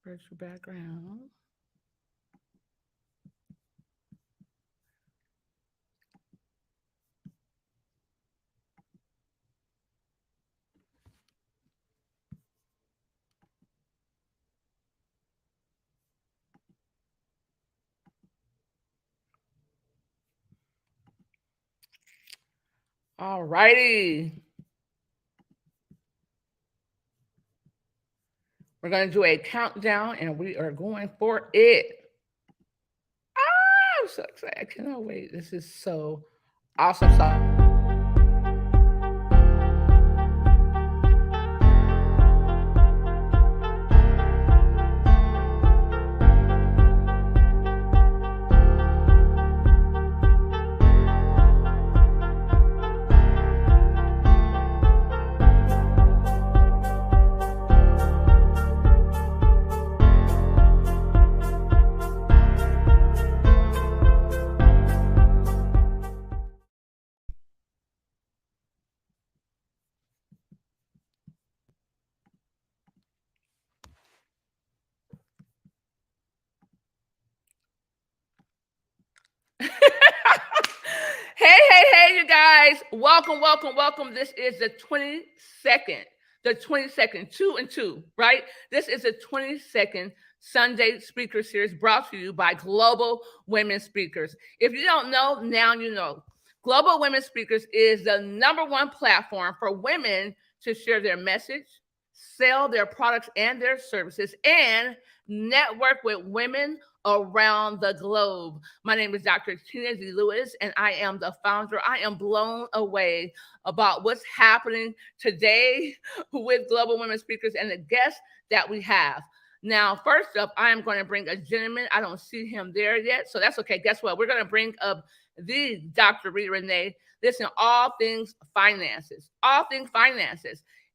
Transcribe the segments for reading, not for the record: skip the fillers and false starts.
Virtual background. All righty. We're going to do a countdown and we are going for it. I'm so excited. I cannot wait. This is so awesome. Hey, you guys. Welcome. This is the 22nd. The 22nd, 2 and 2, right? This is the 22nd Sunday Speaker Series brought to you by Global Women Speakers. If you don't know, now you know. Global Women Speakers is the #1 platform for women to share their message, sell their products and their services, and network with women around the globe. My name is Dr. Tina D. Lewis, and I am the founder. I am blown away about what's happening today with Global Women Speakers and the guests that we have. Now, first up, I am going to bring a gentleman. I don't see him there yet, so that's okay. Guess what? We're going to bring up the Dr. Rita Renee. Listen, all things finances.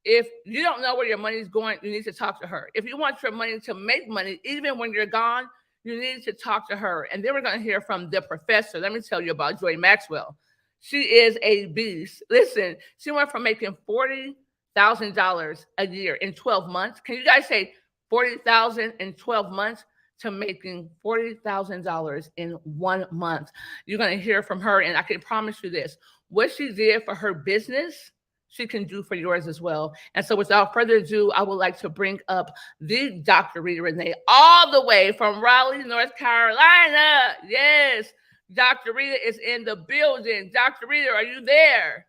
If you don't know where your money is going, you need to talk to her. If you want your money to make money, even when you're gone, you need to talk to her. And then we're going to hear from the professor. Let me tell you about Joy Maxwell. She is a beast. Listen, she went from making $40,000 a year in 12 months. Can you guys say 40,000 in 12 months to making $40,000 in 1 month? You're going to hear from her. And I can promise you this, what she did for her business, she can do for yours as well. And so without further ado, I would like to bring up the Dr. Rita Renee, all the way from Raleigh, North Carolina. Yes, Dr. Rita is in the building. Dr. Rita, are you there?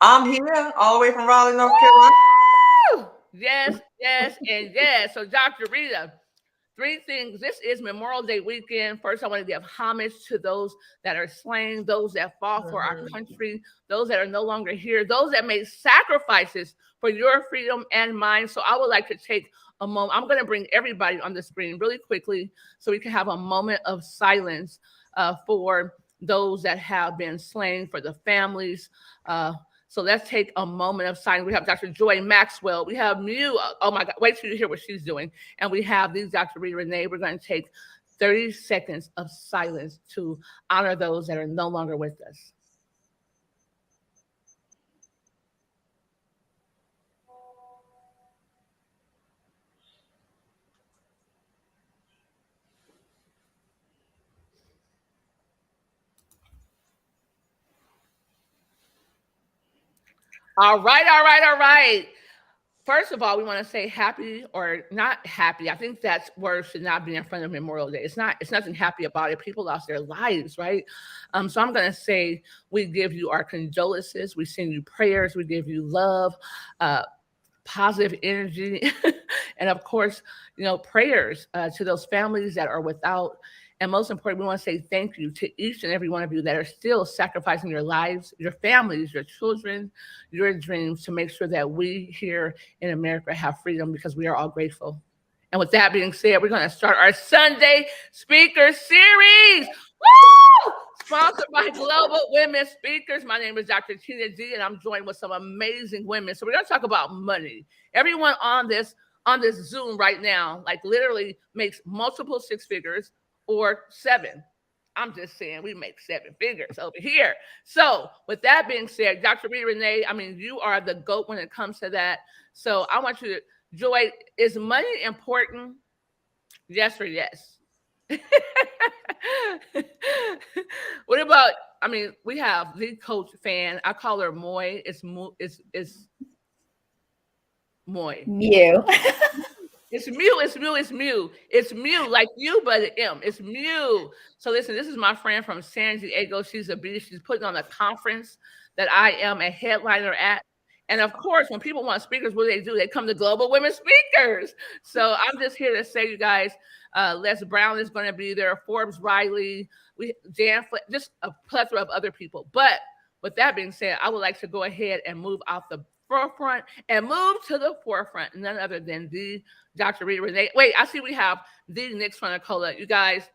I'm here, all the way from Raleigh, North Carolina. Woo! Yes, and yes. So Dr. Rita, 3 things. This is Memorial Day weekend. First, I want to give homage to those that are slain, those that fought for our country, those that are no longer here, those that made sacrifices for your freedom and mine. So I would like to take a moment. I'm going to bring everybody on the screen really quickly so we can have a moment of silence for those that have been slain, for the families. So let's take a moment of silence. We have Dr. Joy Maxwell. We have Mew. Oh my God, wait till you hear what she's doing. And we have these Dr. Rita Renee. We're going to take 30 seconds of silence to honor those that are no longer with us. All right. First of all, we want to say happy or not happy. I think that word should not be in front of Memorial Day. It's nothing happy about it. People lost their lives, right? So I'm going to say we give you our condolences. We send you prayers. We give you love, positive energy, and of course, prayers to those families that are without. And most importantly, we want to say thank you to each and every one of you that are still sacrificing your lives, your families, your children, your dreams to make sure that we here in America have freedom, because we are all grateful. And with that being said, we're going to start our Sunday Speaker Series. Woo! Sponsored by Global Women Speakers. My name is Dr. Tina D, and I'm joined with some amazing women. So we're going to talk about money. Everyone on this Zoom right now, like literally makes multiple 6 figures or 7. I'm just saying we make 7 figures over here. So with that being said, Dr. Rita Renee, I mean, you are the GOAT when it comes to that. So I want you to Joy, is money important? Yes or yes? What about? I mean, we have the coach fan. I call her Moy. It's Moy. Mew. It's Mew. It's Mew. It's Mew. It's Mew, like you, but an M. It's Mew. So listen, this is my friend from San Diego. She's a beast. She's putting on a conference that I am a headliner at. And of course, when people want speakers, what do? They come to Global Women Speakers. So I'm just here to say, you guys, Les Brown is going to be there, Forbes Riley, just a plethora of other people. But with that being said, I would like to go ahead and move out the forefront and move to the forefront, none other than the Dr. Rita Renee. Wait, I see we have the Nick Sarnicola. You guys,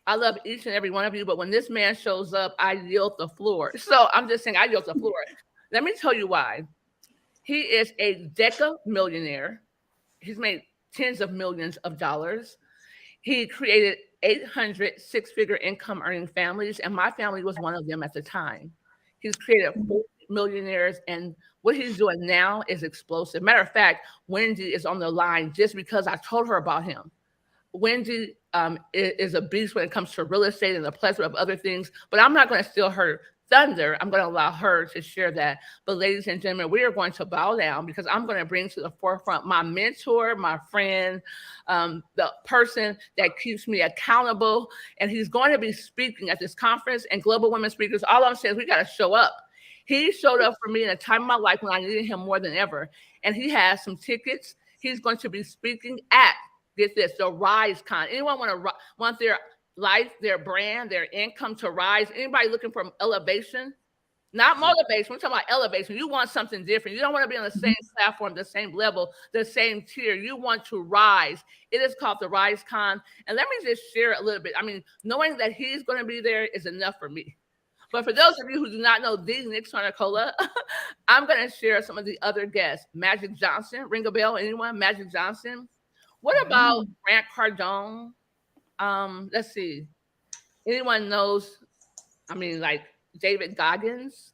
I love each and every one of you, but when this man shows up, I yield the floor. So I'm just saying I yield the floor. Let me tell you why. He is a deca millionaire. He's made tens of millions of dollars. He created 800 six-figure income earning families, and my family was one of them at the time. He's created 4 millionaires, and what he's doing now is explosive. Matter of fact, Wendy is on the line just because I told her about him. Wendy is a beast when it comes to real estate and a plethora of other things, but I'm not going to steal her thunder. I'm going to allow her to share that. But ladies and gentlemen, we are going to bow down because I'm going to bring to the forefront my mentor, my friend, the person that keeps me accountable. And he's going to be speaking at this conference and Global Women Speakers. All I'm saying is we got to show up. He showed up for me in a time of my life when I needed him more than ever. And he has some tickets. He's going to be speaking at, get this, the Rise Con. Anyone want their life, their brand, their income to rise? Anybody looking for elevation? Not motivation. We're talking about elevation. You want something different. You don't want to be on the same platform, the same level, the same tier. You want to rise. It is called the Rise Con. And let me just share a little bit. I mean, knowing that he's going to be there is enough for me. But for those of you who do not know the Nick Sarnicola, I'm going to share some of the other guests. Magic Johnson, ring a bell, anyone? Magic Johnson. What about Grant Cardone? Let's see. Anyone knows? I mean, like David Goggins.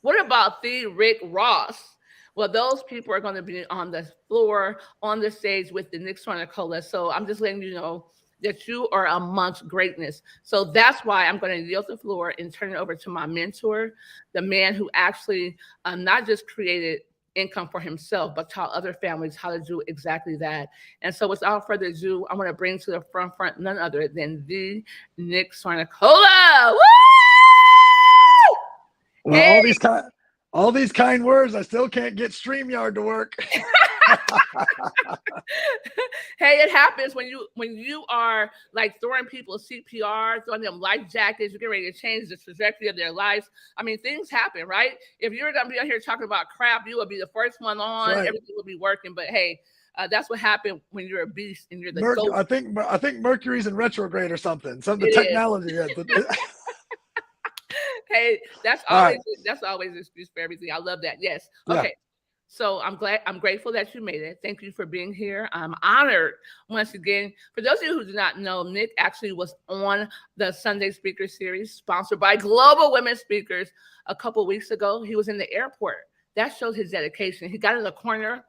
What about the Rick Ross? Well, those people are going to be on the floor, on the stage with the Nick Sarnicola. So I'm just letting you know that you are amongst greatness. So that's why I'm going to yield the floor and turn it over to my mentor, the man who actually not just created income for himself, but taught other families how to do exactly that. And so without further ado, I want to bring to the front none other than the Nick Sarnicola. Woo! Well, hey. all these kind words, I still can't get StreamYard to work. Hey, it happens when you are like throwing people CPR, throwing them life jackets, you're getting ready to change the trajectory of their lives. I mean, things happen, right? If you're gonna be out here talking about crap, you will be the first one on. Right. Everything will be working. But hey, that's what happened when you're a beast and you're the GOAT. I think Mercury's in retrograde or something. Some of the technology. Hey, that's always an excuse for everything. I love that. Yes. Okay. Yeah. So I'm grateful that you made it. Thank you for being here. I'm honored once again. For those of you who do not know, Nick actually was on the Sunday Speaker Series sponsored by Global Women Speakers a couple weeks ago. He was in the airport. That shows his dedication. He got in the corner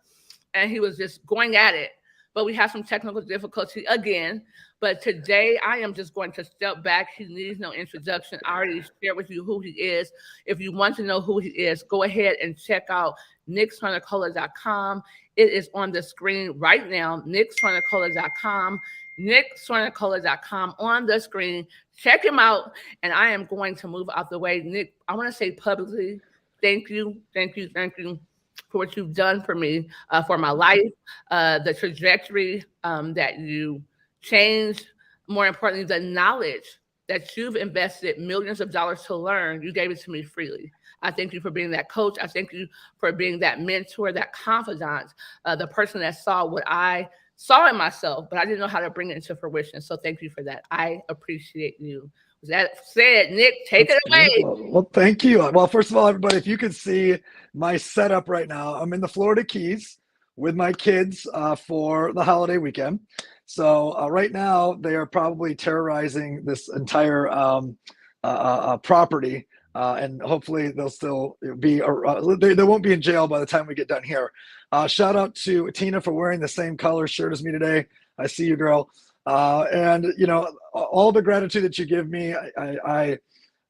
and he was just going at it. But we have some technical difficulty again. But today I am just going to step back. He needs no introduction. I already shared with you who he is. If you want to know who he is, go ahead and check out nicksarnicola.com. It is on the screen right now, nicksarnicola.com, nicksarnicola.com on the screen. Check him out. And I am going to move out the way. Nick, I want to say publicly, thank you for what you've done for me, for my life, the trajectory that you changed. More importantly, the knowledge that you've invested millions of dollars to learn, you gave it to me freely. I thank you for being that coach. I thank you for being that mentor, that confidant, the person that saw what I saw in myself, but I didn't know how to bring it into fruition. So thank you for that. I appreciate you. With that said, Nick, take it away. Well, thank you. Well, first of all, everybody, if you can see my setup right now, I'm in the Florida Keys with my kids for the holiday weekend. So right now they are probably terrorizing this entire property and hopefully they'll still be, they won't be in jail by the time we get done here. Shout out to Tina for wearing the same color shirt as me today. I see you, girl. And all the gratitude that you give me,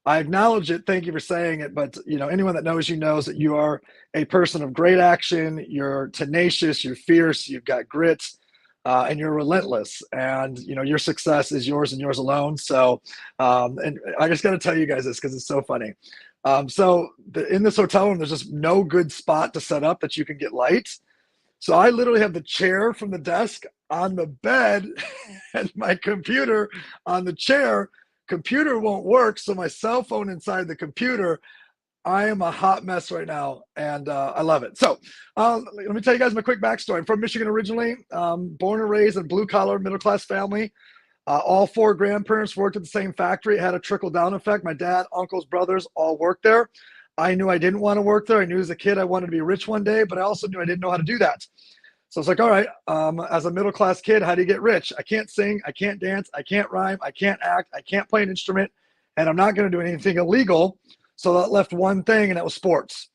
I acknowledge it. Thank you for saying it. But anyone that knows you knows that you are a person of great action. You're tenacious. You're fierce. You've got grit, and you're relentless. And your success is yours and yours alone. So, and I just got to tell you guys this because it's so funny. In this hotel room, there's just no good spot to set up that you can get light. So I literally have the chair from the desk on the bed and my computer on the chair. Computer won't work, so my cell phone inside the computer. I am a hot mess right now, and I love it. So let me tell you guys my quick backstory. I'm from Michigan originally, born and raised in a blue-collar, middle-class family. All 4 grandparents worked at the same factory. It had a trickle-down effect. My dad, uncles, brothers all worked there. I knew I didn't want to work there. I knew as a kid I wanted to be rich one day, but I also knew I didn't know how to do that. So it's like, all right, as a middle-class kid, how do you get rich? I can't sing, I can't dance, I can't rhyme, I can't act, I can't play an instrument, and I'm not going to do anything illegal. So that left one thing, and that was sports.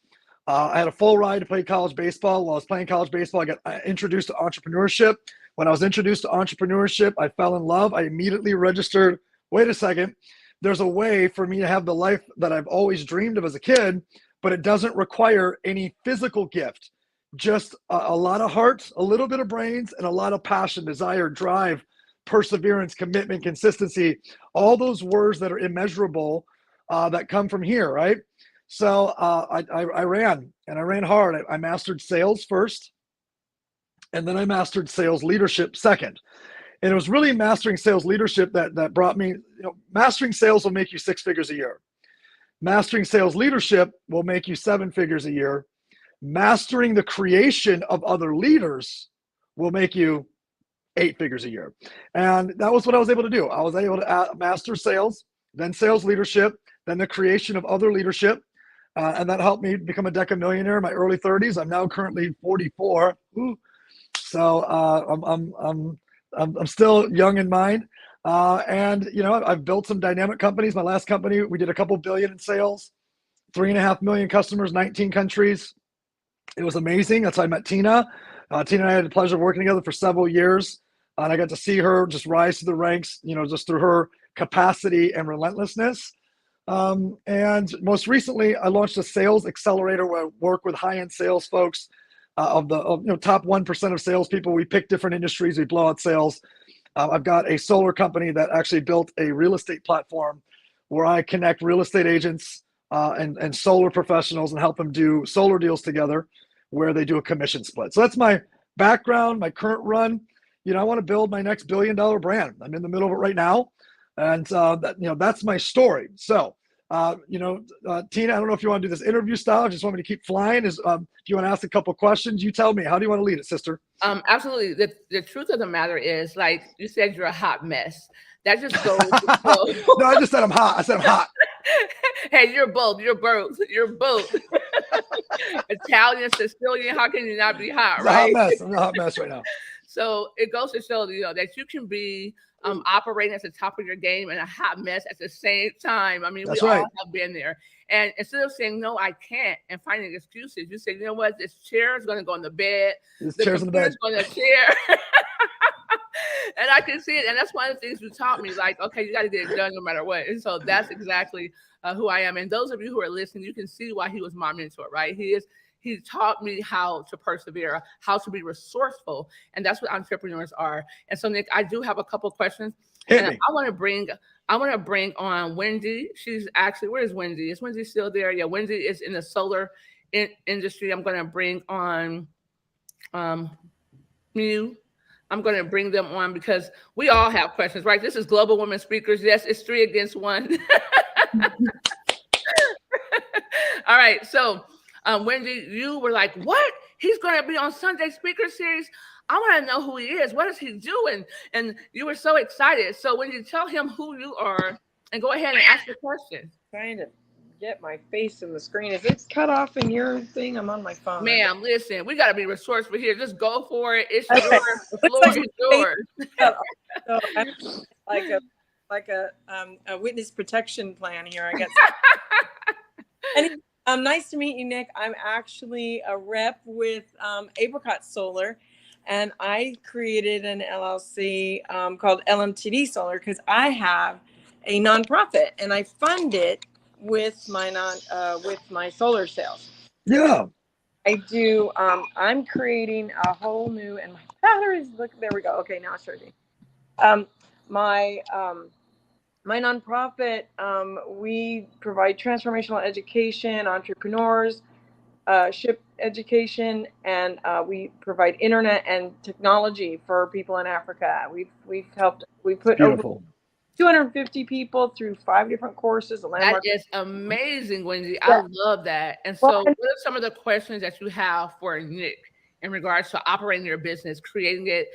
I had a full ride to play college baseball. While I was playing college baseball, I got introduced to entrepreneurship. When I was introduced to entrepreneurship, I fell in love. I immediately registered, wait a second, there's a way for me to have the life that I've always dreamed of as a kid, but it doesn't require any physical gift. Just a lot of heart, a little bit of brains, and a lot of passion, desire, drive, perseverance, commitment, consistency, all those words that are immeasurable that come from here, right? So I ran, and I ran hard. I mastered sales first, and then I mastered sales leadership second. And it was really mastering sales leadership that brought me, mastering sales will make you 6 figures a year. Mastering sales leadership will make you 7 figures a year. Mastering the creation of other leaders will make you 8 figures a year. And that was what I was able to do. I was able to master sales, then sales leadership, then the creation of other leadership. And that helped me become a decamillionaire in my early 30s. I'm now currently 44. So I'm still young in mind. And I've built some dynamic companies. My last company, we did a couple billion in sales, 3.5 million customers, 19 countries. It was amazing. That's how I met Tina. Tina and I had the pleasure of working together for several years. And I got to see her just rise to the ranks, just through her capacity and relentlessness. And most recently, I launched a sales accelerator where I work with high-end sales folks of top 1% of salespeople. We pick different industries. We blow out sales. I've got a solar company that actually built a real estate platform where I connect real estate agents and solar professionals and help them do solar deals together where they do a commission split. So that's my background, my current run. I want to build my next $1 billion brand. I'm in the middle of it right now. And that's my story. So, Tina, I don't know if you want to do this interview style. I just want me to keep flying. If you want to ask a couple questions, you tell me. How do you want to lead it, sister? Absolutely. The truth of the matter is, like you said, you're a hot mess. That just goes to show. No, I just said I'm hot. I said I'm hot. Hey, you're both. You're both. You're both. Italian, Sicilian. How can you not be hot, right? I'm a hot mess right now. So it goes to show, that you can be operating at the top of your game and a hot mess at the same time. I mean, That's we right. all have been there. And instead of saying, no, I can't, and finding excuses, you say, you know what? This chair is going to go on the bed. This chair's on the bed. On the chair. And I can see it. And that's one of the things you taught me, like, okay, you got to get it done no matter what. And so that's exactly who I am. And those of you who are listening, you can see why he was my mentor, right? He taught me how to persevere, how to be resourceful. And that's what entrepreneurs are. And so, Nick, I do have a couple questions. Hit and me. I want to bring on Wendy. She's actually, where is Wendy? Is Wendy still there? Yeah, Wendy is in the solar industry. I'm going to bring on Mew. I'm going to bring them on because we all have questions, right? This is Global Women Speakers. Yes, it's 3 against 1. All right. So, Wendy, you were like, what? He's going to be on Sunday Speaker Series. I want to know who he is. What is he doing? And you were so excited. So when you tell him who you are, and go ahead and ask the question. Trying to get my face in the screen. Is it cut off in your thing? I'm on my phone. Ma'am, listen, we got to be resourceful here. Just go for it. It's yours. The floor is yours. So I'm like a witness protection plan here. I guess. And nice to meet you, Nick. I'm actually a rep with Apricot Solar, and I created an LLC called LMTD Solar because I have a nonprofit and I fund it with my solar sales. Yeah. I do. I'm creating a whole new, and my batteries. Look, there we go. Okay, now it's charging. Um, my my nonprofit, we provide transformational education, entrepreneurs, ship education, and we provide internet and technology for people in Africa. We've helped. We put over Beautiful. 250 people through 5 different courses. A That landmark. is amazing, Wendy. I Yeah. love that. And Well, so, what are some of the questions that you have for Nick in regards to operating your business, creating it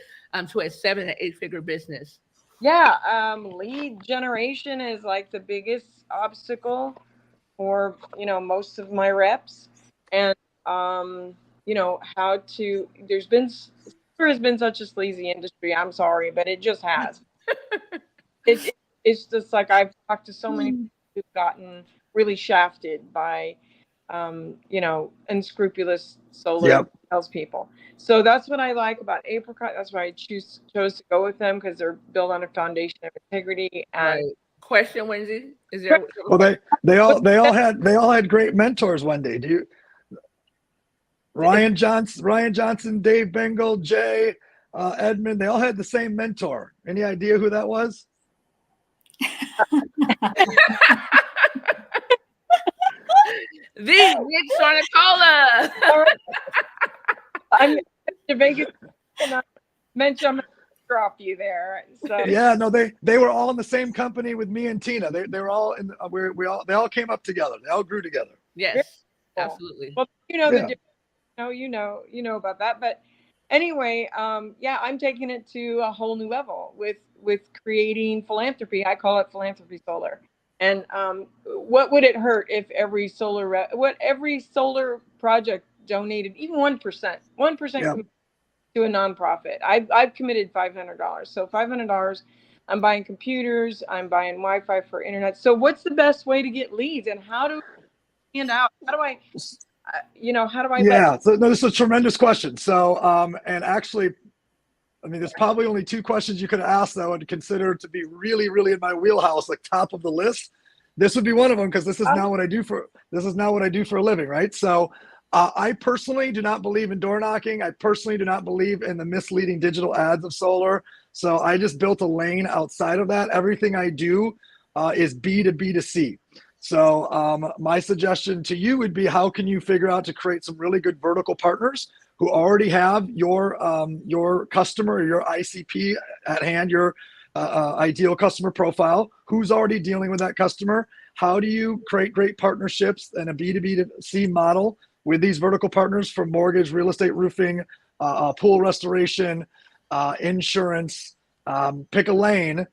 to a 7 to 8 figure business? yeah, lead generation is like the biggest obstacle for most of my reps, and how to. There has been such a sleazy industry. I'm sorry, but it just has. It's just like I've talked to so many people who've gotten really shafted by unscrupulous solar Yep. salespeople. So that's what I like about Apricot. That's why I chose to go with them, because they're built on a foundation of integrity. And Right. Question, Wendy? Is there? Well, they all had great mentors. Wendy, do you? Ryan Johnson, Dave Bengal, Jay, Edmund. They all had the same mentor. Any idea who that was? The Nick Sarnicola. I'm to Vegas, and I mentioned I'm going to drop you there. So Yeah, no, they were all in the same company with me and Tina. They were all in. They all came up together. They all grew together. Yes, absolutely. Well, Yeah. you know about that. But anyway, yeah, I'm taking it to a whole new level with creating philanthropy. I call it philanthropy solar. And what would it hurt if every solar project donated even 1%, 1% Yeah. to a nonprofit? I've committed $500. So $500. I'm buying computers. I'm buying Wi-Fi for internet. So what's the best way to get leads, and how do I stand out? How do I? How do I Yeah, so no, this is a tremendous question. So, and actually, I mean, there's probably only 2 questions you could ask that I would consider to be really, really in my wheelhouse, like top of the list. This would be one of them, because this is not what I do for a living, right? So, I personally do not believe in door knocking. I personally do not believe in the misleading digital ads of solar. So I just built a lane outside of that. Everything I do is B to B to C. So my suggestion to you would be, how can you figure out to create some really good vertical partners who already have your customer or your ICP at hand, your ideal customer profile, who's already dealing with that customer? How do you create great partnerships and a B2B to C model with these vertical partners for mortgage, real estate, roofing, pool restoration, insurance? Pick a lane.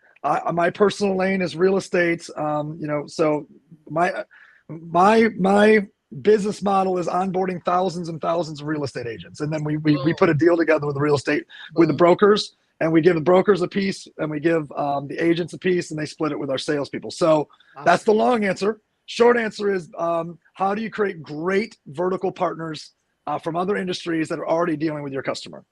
My personal lane is real estate. So my business model is onboarding thousands and thousands of real estate agents, and then we put a deal together with the real estate with the brokers, and we give the brokers a piece, and we give the agents a piece, and they split it with our salespeople. So that's the long answer. Short answer is, how do you create great vertical partners from other industries that are already dealing with your customer?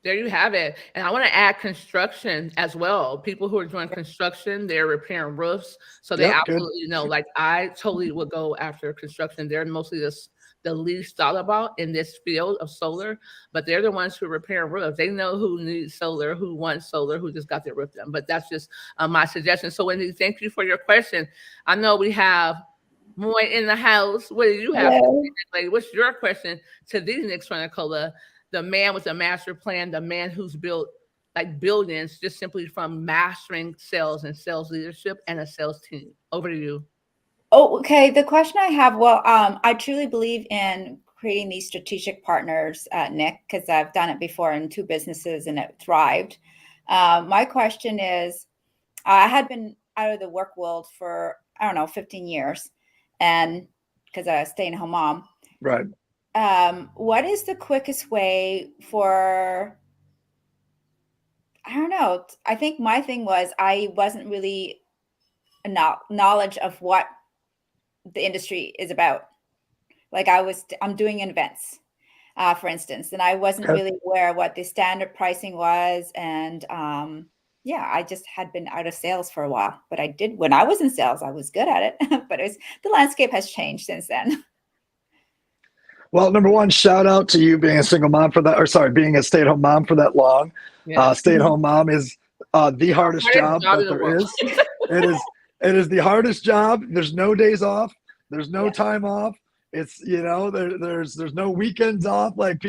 There you have it. And I want to add construction as well. People who are doing construction, they're repairing roofs. So they absolutely know, like, I totally would go after construction. They're mostly the least thought about in this field of solar, but they're the ones who repair roofs. They know who needs solar, who wants solar, who just got their roof done. But that's just my suggestion. So Wendy, thank you for your question. I know we have more in the house. What do you have? What's your question to these Nick Sarnicola? The man with a master plan, the man who's built like billions just simply from mastering sales and sales leadership and a sales team. Over to you. Oh, okay. The question I have, I truly believe in creating these strategic partners, Nick, because I've done it before in 2 businesses and it thrived. My question is, I had been out of the work world for, 15 years, and because I was a stay-at-home mom. Right. What is the quickest way for, I think my thing was I wasn't really knowledge of what the industry is about. Like I'm doing events, for instance, and I wasn't Okay. really aware what the standard pricing was. And yeah, I just had been out of sales for a while, but when I was in sales, I was good at it, but the landscape has changed since then. Well, number one, shout out to you being a single mom for that, or sorry, being a stay-at-home mom for that long. Yeah. Stay-at-home mom is the hardest job that in the there world. is. It is the hardest job. There's no days off. There's no time off. It's, there's no weekends off. Like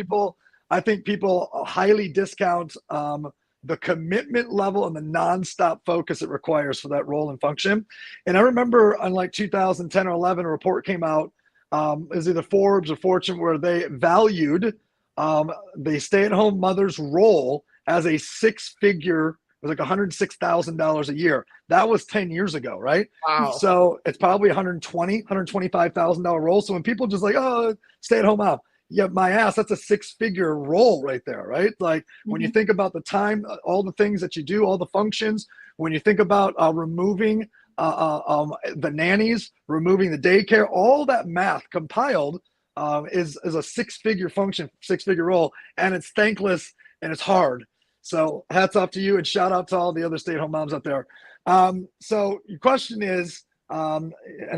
I think people highly discount the commitment level and the nonstop focus it requires for that role and function. And I remember on like 2010 or 11, a report came out, it was either Forbes or Fortune, where they valued the stay-at-home mother's role as a six-figure, it was like $106,000 a year. That was 10 years ago, right? Wow. So it's probably $125,000 role. So when people just like, oh, stay-at-home mom, yeah, my ass, that's a six-figure role right there, right? Like when you think about the time, all the things that you do, all the functions, when you think about removing the nannies, removing the daycare, all that math compiled is a six-figure function, six-figure role, and it's thankless and it's hard. So hats off to you, and shout out to all the other stay-at-home moms out there. So your question is, and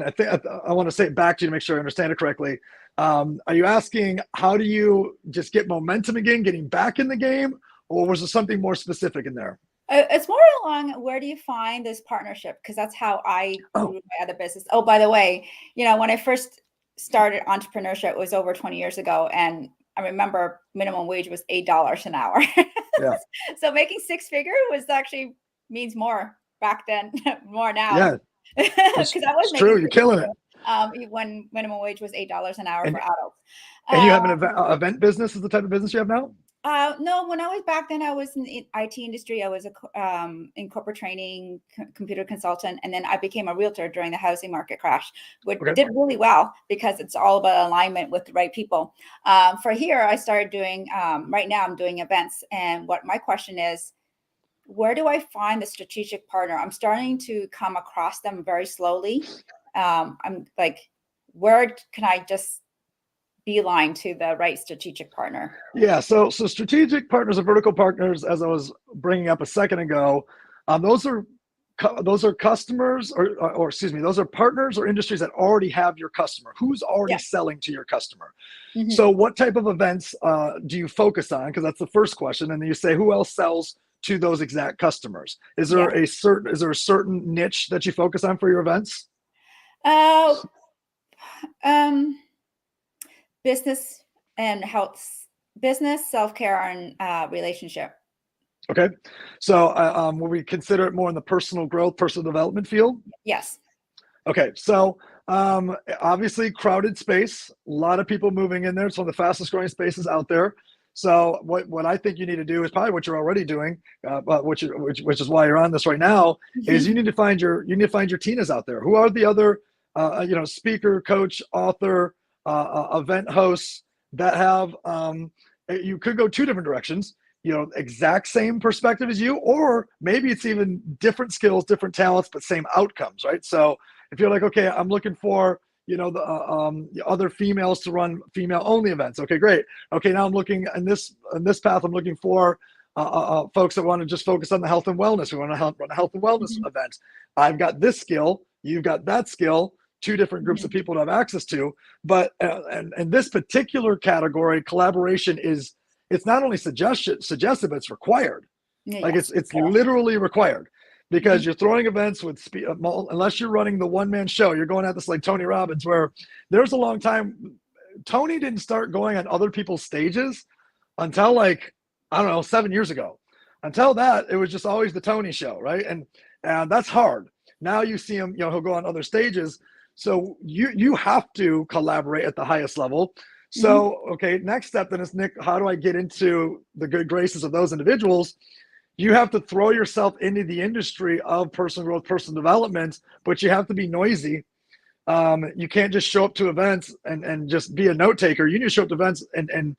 I think I want to say it back to you to make sure I understand it correctly. Are you asking how do you just get momentum again, getting back in the game, or was there something more specific in there? It's more along where do you find this partnership? Because that's how I grew my other business. Oh, by the way, when I first started entrepreneurship, it was over 20 years ago, and I remember minimum wage was $8 an hour. Yeah. So making six-figure was actually means more back then, more now. Yeah, because I was it's true. You're killing it. When minimum wage was $8 an hour for adults. And you have an event business is the type of business you have now? No, when I was back then, I was in the IT industry. I was in corporate training, computer consultant, and then I became a realtor during the housing market crash, which did really well because it's all about alignment with the right people. For here, I started doing, right now I'm doing events. And what my question is, where do I find the strategic partner? I'm starting to come across them very slowly. I'm like, where can I just beeline to the right strategic partner? Yeah, so strategic partners and vertical partners, as I was bringing up a second ago, those are customers, or excuse me, those are partners or industries that already have your customer, who's already selling to your customer. Mm-hmm. So what type of events do you focus on? Because that's the first question, and then you say who else sells to those exact customers. Is there a certain niche that you focus on for your events? Business and health, business, self-care, and relationship. Okay. So will we consider it more in the personal growth, personal development field? Yes. Okay. So obviously crowded space, a lot of people moving in there. It's one of the fastest growing spaces out there. So what I think you need to do is probably what you're already doing, which is why you're on this right now, is you need to find your Tinas out there. Who are the other speaker, coach, author, event hosts that have you could go two different directions, exact same perspective as you, or maybe it's even different skills, different talents, but same outcomes, right? So if you're like, okay, I'm looking for the other females to run female only events. Okay, great. Okay, now I'm looking in this path. I'm looking for folks that want to just focus on the health and wellness. We want to run a health and wellness event. I've got this skill. You've got that skill. Two different groups of people to have access to. But and this particular category, collaboration it's not only suggestive, but it's required. Like it's literally required. Because you're throwing events with unless you're running the one-man show, you're going at this like Tony Robbins, where there's a long time. Tony didn't start going on other people's stages until 7 years ago. Until that, it was just always the Tony show, right? And that's hard. Now you see him, he'll go on other stages. So you have to collaborate at the highest level. So, okay, next step then is, Nick, how do I get into the good graces of those individuals? You have to throw yourself into the industry of personal growth, personal development, but you have to be noisy. You can't just show up to events and just be a note taker. You need to show up to events and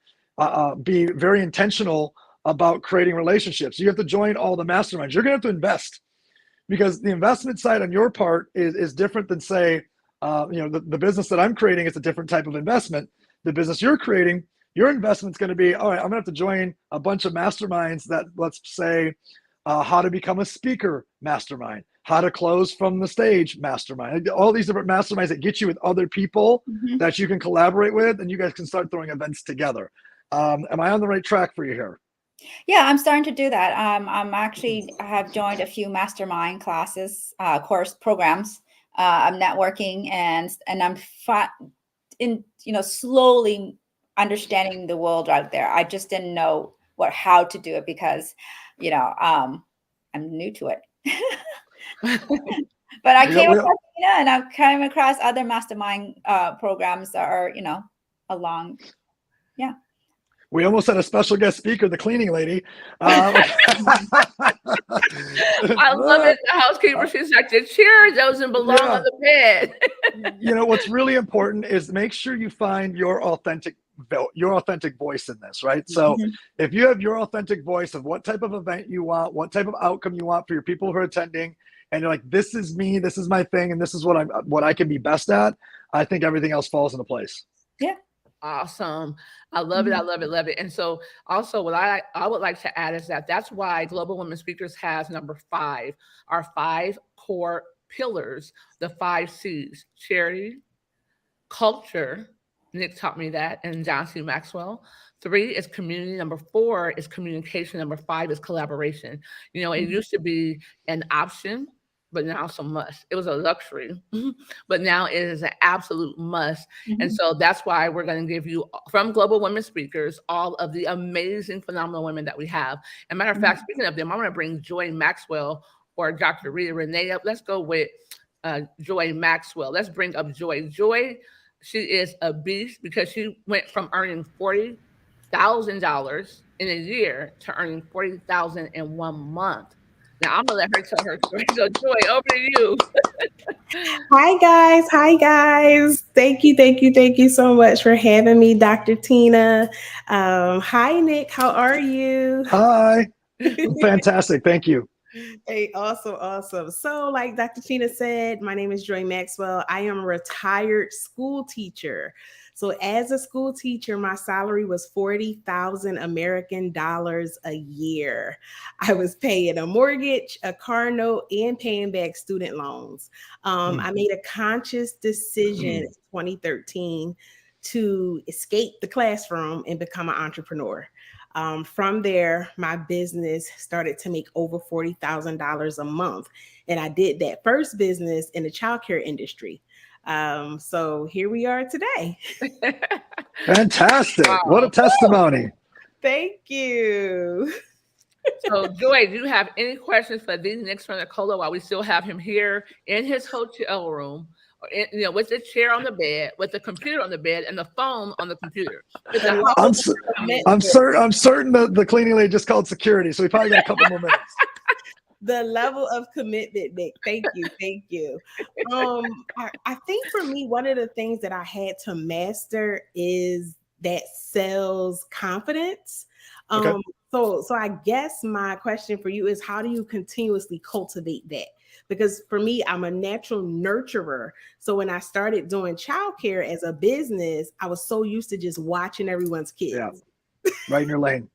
be very intentional about creating relationships. You have to join all the masterminds. You're going to have to invest, because the investment side on your part is different than, say, the business that I'm creating is a different type of investment. The business you're creating, your investment's going to be, all right, I'm going to have to join a bunch of masterminds that, let's say, how to become a speaker mastermind, how to close from the stage mastermind, all these different masterminds that get you with other people that you can collaborate with, and you guys can start throwing events together. Am I on the right track for you here? Yeah, I'm starting to do that. I have joined a few mastermind classes, course programs. I'm networking and I'm slowly understanding the world out there. I just didn't know how to do it because, I'm new to it. But I came across Tina, and I've come across other mastermind programs that are, along. Yeah. We almost had a special guest speaker, the cleaning lady. I love it. The housekeeper, she's like, the chair doesn't belong on the bed. What's really important is make sure you find your authentic voice in this, right? So if you have your authentic voice of what type of event you want, what type of outcome you want for your people who are attending, and you're like, this is me, this is my thing, and this is what I can be best at, I think everything else falls into place. Yeah. Awesome. I love it. I love it. Love it. And so also what I would like to add is that's why Global Women Speakers has number 5, our 5 core pillars, the 5 C's: charity, culture. Nick taught me that, and John C. Maxwell. 3 is community. Number 4 is communication. Number 5 is collaboration. It used to be an option, but now it's a must. It was a luxury, but now it is an absolute must. And so that's why we're going to give you, from Global Women Speakers, all of the amazing, phenomenal women that we have. As a matter of fact, speaking of them, I'm going to bring Joy Maxwell or Dr. Rita Renee up. Let's go with Joy Maxwell. Let's bring up Joy. Joy, she is a beast because she went from earning $40,000 in a year to earning $40,000 in 1 month. Now I'm gonna let her tell her story. So Joy, over to you. Hi guys. Thank you so much for having me, Dr. Tina. Hi Nick, how are you? Hi. Fantastic. Thank you. Hey, awesome. So like Dr. Tina said, my name is Joy Maxwell. I am a retired school teacher. So as a school teacher, my salary was $40,000 American dollars a year. I was paying a mortgage, a car note, and paying back student loans. I made a conscious decision in 2013 to escape the classroom and become an entrepreneur. From there, my business started to make over $40,000 a month. And I did that first business in the childcare industry. So here we are today. Fantastic. Wow. What a testimony. Thank you. So Joy, do you have any questions for the Nick Sarnicola while we still have him here in his hotel room? With the chair on the bed, with the computer on the bed, and the phone on the computer. I'm certain that the cleaning lady just called security, so we probably got a couple more minutes. The level of commitment, Nick. Thank you. I think for me, one of the things that I had to master is that sales confidence. Okay. So I guess my question for you is, how do you continuously cultivate that? Because for me, I'm a natural nurturer. So when I started doing childcare as a business, I was so used to just watching everyone's kids. Yeah, right in your lane.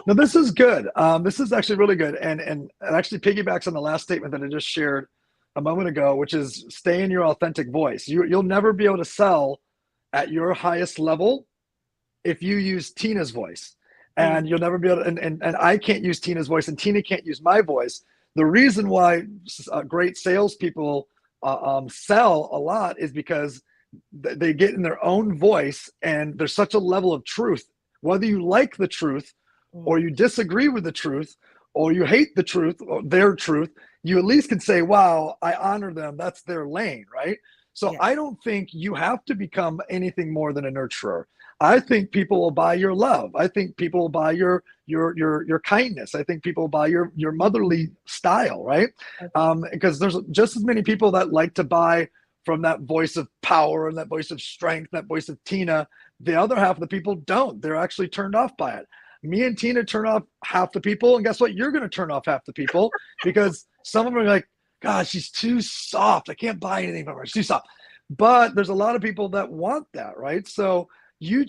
No, this is good. This is actually really good. And it actually piggybacks on the last statement that I just shared a moment ago, which is stay in your authentic voice. You'll never be able to sell at your highest level if you use Tina's voice. And you'll never be able to, and I can't use Tina's voice, and Tina can't use my voice. The reason why great salespeople sell a lot is because they get in their own voice, and there's such a level of truth. Whether you like the truth, or you disagree with the truth, or you hate the truth, or their truth, you at least can say, wow, I honor them. That's their lane, right? So yeah. I don't think you have to become anything more than a nurturer. I think people will buy your love. I think people will buy your kindness. I think people will buy your motherly style, right? Because there's just as many people that like to buy from that voice of power and that voice of strength, that voice of Tina. The other half of the people don't. They're actually turned off by it. Me and Tina turn off half the people, and guess what? You're going to turn off half the people because some of them are like, God, she's too soft. I can't buy anything from her. She's too soft. But there's a lot of people that want that, right? So you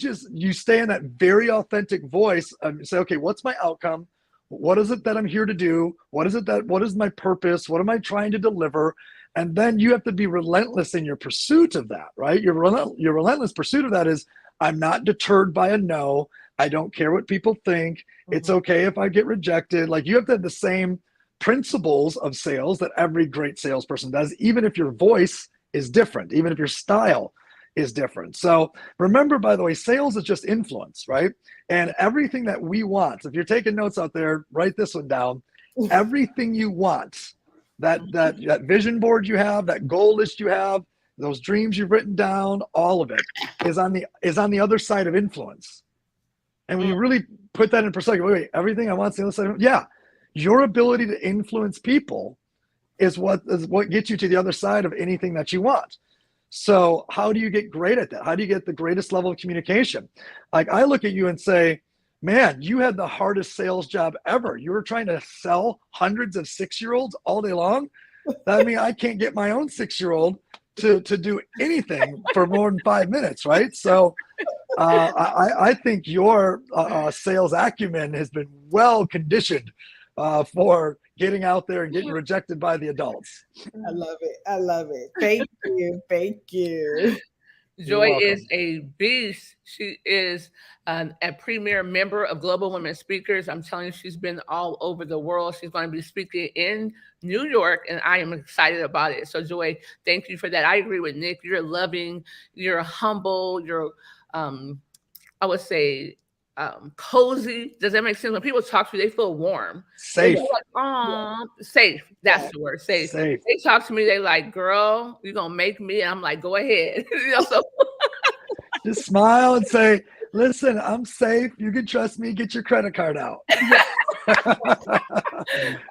stay in that very authentic voice and say, okay, what's my outcome? What is it that I'm here to do? What is my purpose? What am I trying to deliver? And then you have to be relentless in your pursuit of that, right? Your relentless pursuit of that is, I'm not deterred by a no. I don't care what people think. It's okay if I get rejected. Like, you have to have the same principles of sales that every great salesperson does, even if your voice is different, even if your style is different. So remember, by the way, sales is just influence, right? And everything that we want, if you're taking notes out there, write this one down. Everything you want, that vision board you have, that goal list you have, those dreams you've written down, all of it is on the other side of influence. And when you really put that in perspective, wait, everything I want is the other side of, yeah, your ability to influence people is what gets you to the other side of anything that you want. So how do you get great at that? How do you get the greatest level of communication? Like, I look at you and say, man, you had the hardest sales job ever. You were trying to sell hundreds of 6-year-olds all day long. That means I can't get my own 6-year-old to do anything for more than 5 minutes, right? So I think your sales acumen has been well conditioned for getting out there and getting rejected by the adults. I love it. I love it. Thank you. Thank you. Joy is a beast. She is a premier member of Global Women Speakers. I'm telling you, she's been all over the world. She's going to be speaking in New York, and I am excited about it. So, Joy, thank you for that. I agree with Nick. You're loving, you're humble, you're, I would say, cozy. Does that make sense? When people talk to you, they feel warm. Safe. Like, safe. That's the word. Safe. They talk to me, they like, girl, you're gonna make me. And I'm like, go ahead. So just smile and say, listen, I'm safe. You can trust me. Get your credit card out.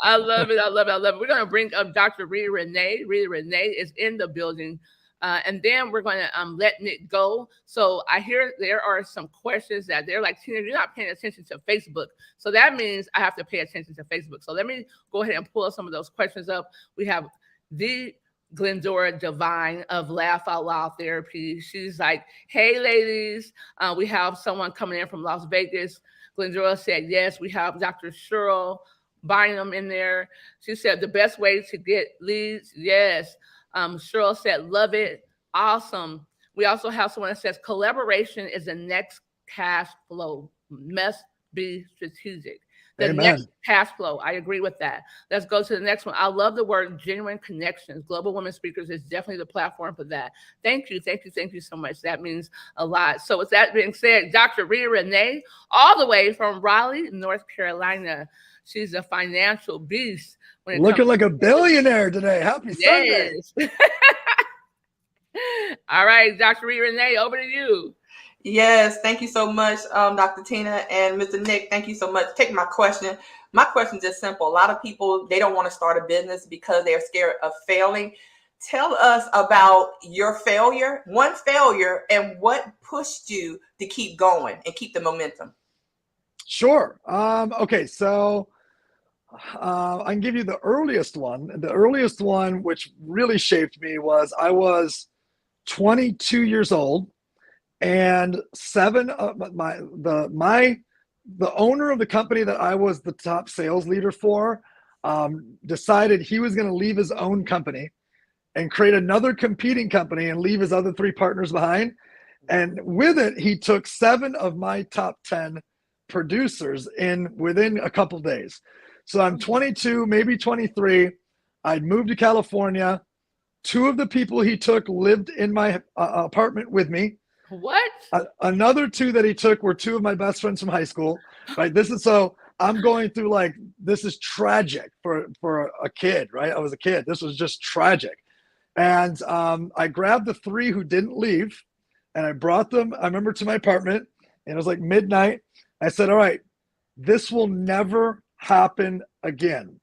I love it. I love it. I love it. We're gonna bring up Dr. Rita Renee. Rita Renee is in the building. And then we're going to let Nick go. So I hear there are some questions that they're like, Tina, you're not paying attention to Facebook. So that means I have to pay attention to Facebook. So let me go ahead and pull some of those questions up. We have the Glendora Devine of Laugh Out Loud Therapy. She's like, hey, ladies, we have someone coming in from Las Vegas. Glendora said, yes, we have Dr. Cheryl Bynum in there. She said, the best way to get leads, yes. Cheryl said, love it. Awesome. We also have someone that says collaboration is the next cash flow. Must be strategic. The next cash flow. I agree with that. Let's go to the next one. I love the word genuine connections. Global Women Speakers is definitely the platform for that. Thank you. Thank you. Thank you so much. That means a lot. So with that being said, Dr. Rita Renee, all the way from Raleigh, North Carolina. She's a financial beast. Looking like a billionaire today. Happy Sunday. All right, Dr. Rita Renee, over to you. Yes, thank you so much, Dr. Tina and Mr. Nick. Thank you so much. Take my question. My question is just simple. A lot of people, they don't want to start a business because they're scared of failing. Tell us about your failure, one failure, and what pushed you to keep going and keep the momentum. Sure. Okay, so I can give you the earliest one. The earliest one, which really shaped me, was I was 22 years old, and the owner of the company that I was the top sales leader for decided he was going to leave his own company and create another competing company and leave his other 3 partners behind. And with it, he took 7 of my top 10 producers within a couple days. So I'm 22, maybe 23. I'd moved to California. 2 of the people he took lived in my apartment with me. What? Another 2 that he took were 2 of my best friends from high school. Right. So I'm going through this is tragic for a kid, right? I was a kid. This was just tragic. And I grabbed the 3 who didn't leave, and I brought them, I remember, to my apartment, and it was like midnight. I said, all right, this will never happen again.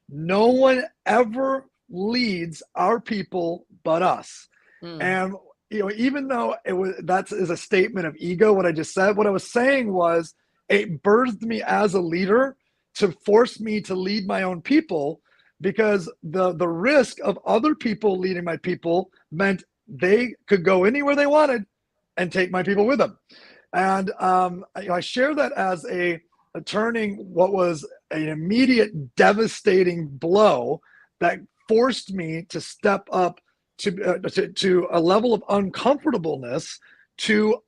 No one ever leads our people but us. And even though that is a statement of ego, what I just said, what I was saying was it birthed me as a leader to force me to lead my own people, because the risk of other people leading my people meant they could go anywhere they wanted and take my people with them. And I share that as a turning what was an immediate devastating blow that forced me to step up to a level of uncomfortableness to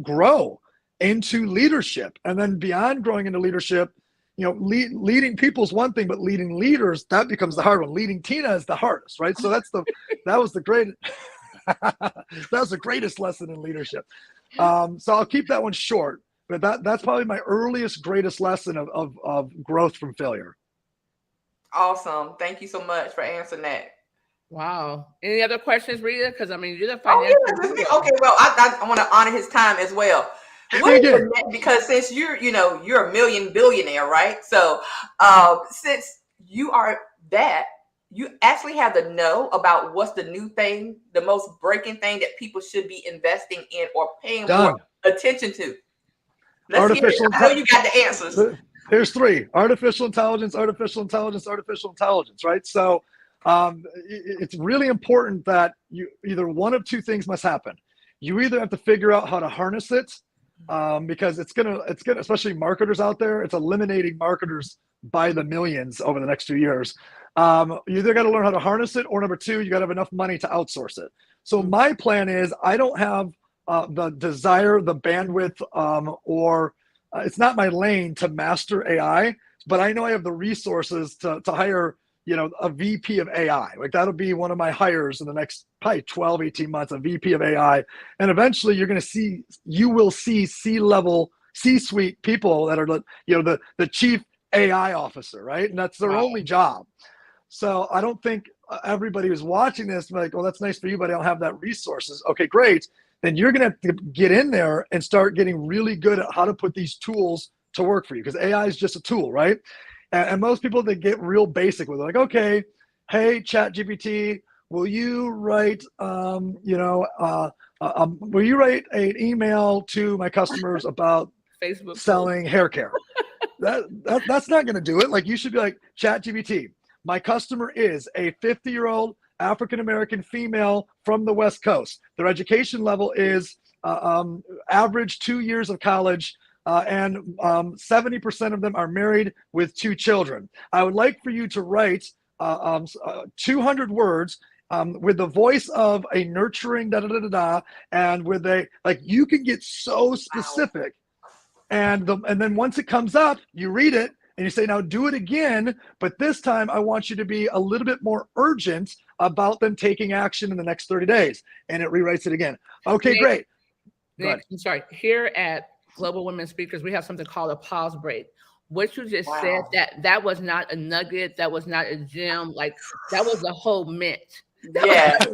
grow into leadership. And then beyond growing into leadership, leading people is one thing, but leading leaders, that becomes the hard one. Leading Tina is the hardest, right? So that was the greatest lesson in leadership. So I'll keep that one short, but that's probably my earliest, greatest lesson of growth from failure. Awesome. Thank you so much for answering that. Wow. Any other questions, Rita? Because you're the Oh, financial. yeah. Okay. Well, I want to honor his time as well. Because since you're a million billionaire, right? So since you are that, you actually have to know about what's the new thing, the most breaking thing that people should be investing in or paying more attention to. Let's hear it. I know you got the answers. There's three: artificial intelligence, right? So it's really important that you either one of two things must happen. You either have to figure out how to harness it, because it's gonna, especially marketers out there, it's eliminating marketers by the millions over the next few years. You either got to learn how to harness it, or number two, you got to have enough money to outsource it. So my plan is, I don't have the desire, the bandwidth, or it's not my lane to master AI, but I know I have the resources to hire, a VP of AI. Like, that'll be one of my hires in the next probably 12, 18 months, a VP of AI. And eventually you will see C-level, C-suite people that are, the chief AI officer, right? And that's their only job. So I don't think everybody who's watching this like, well, that's nice for you, but I don't have that resources. Okay, great. Then you're going to have to get in there and start getting really good at how to put these tools to work for you, because AI is just a tool, right? And most people, they get real basic with it. Like, okay, hey, ChatGPT, will you write, will you write an email to my customers about Facebook selling hair care? That's not going to do it. Like, you should be like, ChatGPT, my customer is a 50-year-old African-American female from the West Coast. Their education level is average 2 years of college, and 70% of them are married with 2 children. I would like for you to write 200 words with the voice of a nurturing da-da-da-da-da, and with you can get so specific. And then once it comes up, you read it, and you say, now do it again, but this time I want you to be a little bit more urgent about them taking action in the next 30 days. And it rewrites it again. Okay, Nick, great. Nick, I'm sorry. Here at Global Women Speakers, we have something called a pause break. What you just said, that was not a nugget, that was not a gem, like that was the whole mint. Yes,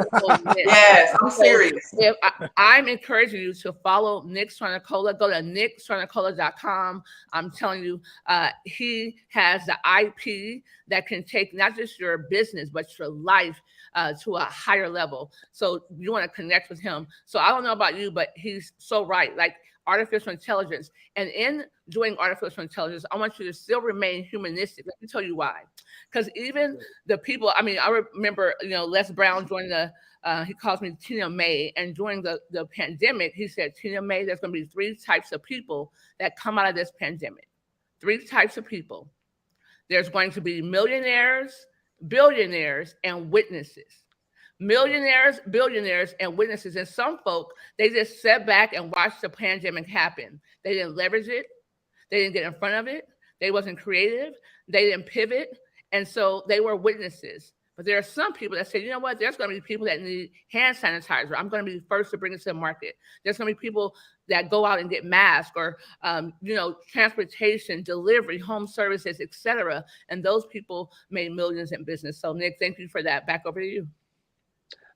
yes, I'm serious. I'm encouraging you to follow Nick Sarnicola. Go to nicksarnicola.com. I'm telling you, he has the IP that can take not just your business, but your life to a higher level. So you want to connect with him. So I don't know about you, but he's so right. Like artificial intelligence. And in doing artificial intelligence, I want you to still remain humanistic. Let me tell you why. Because even the people, I remember, Les Brown joined he calls me Tina May. And during the pandemic, he said, Tina May, there's going to be 3 types of people that come out of this pandemic. 3 types of people. There's going to be millionaires, billionaires, and witnesses. Millionaires, billionaires, and witnesses. And some folk, they just sat back and watched the pandemic happen. They didn't leverage it. They didn't get in front of it. They wasn't creative. They didn't pivot. And so they were witnesses. But there are some people that say, you know what, there's going to be people that need hand sanitizer. I'm going to be the first to bring it to the market. There's going to be people that go out and get masks or, transportation, delivery, home services, etc. And those people made millions in business. So Nick, thank you for that. Back over to you.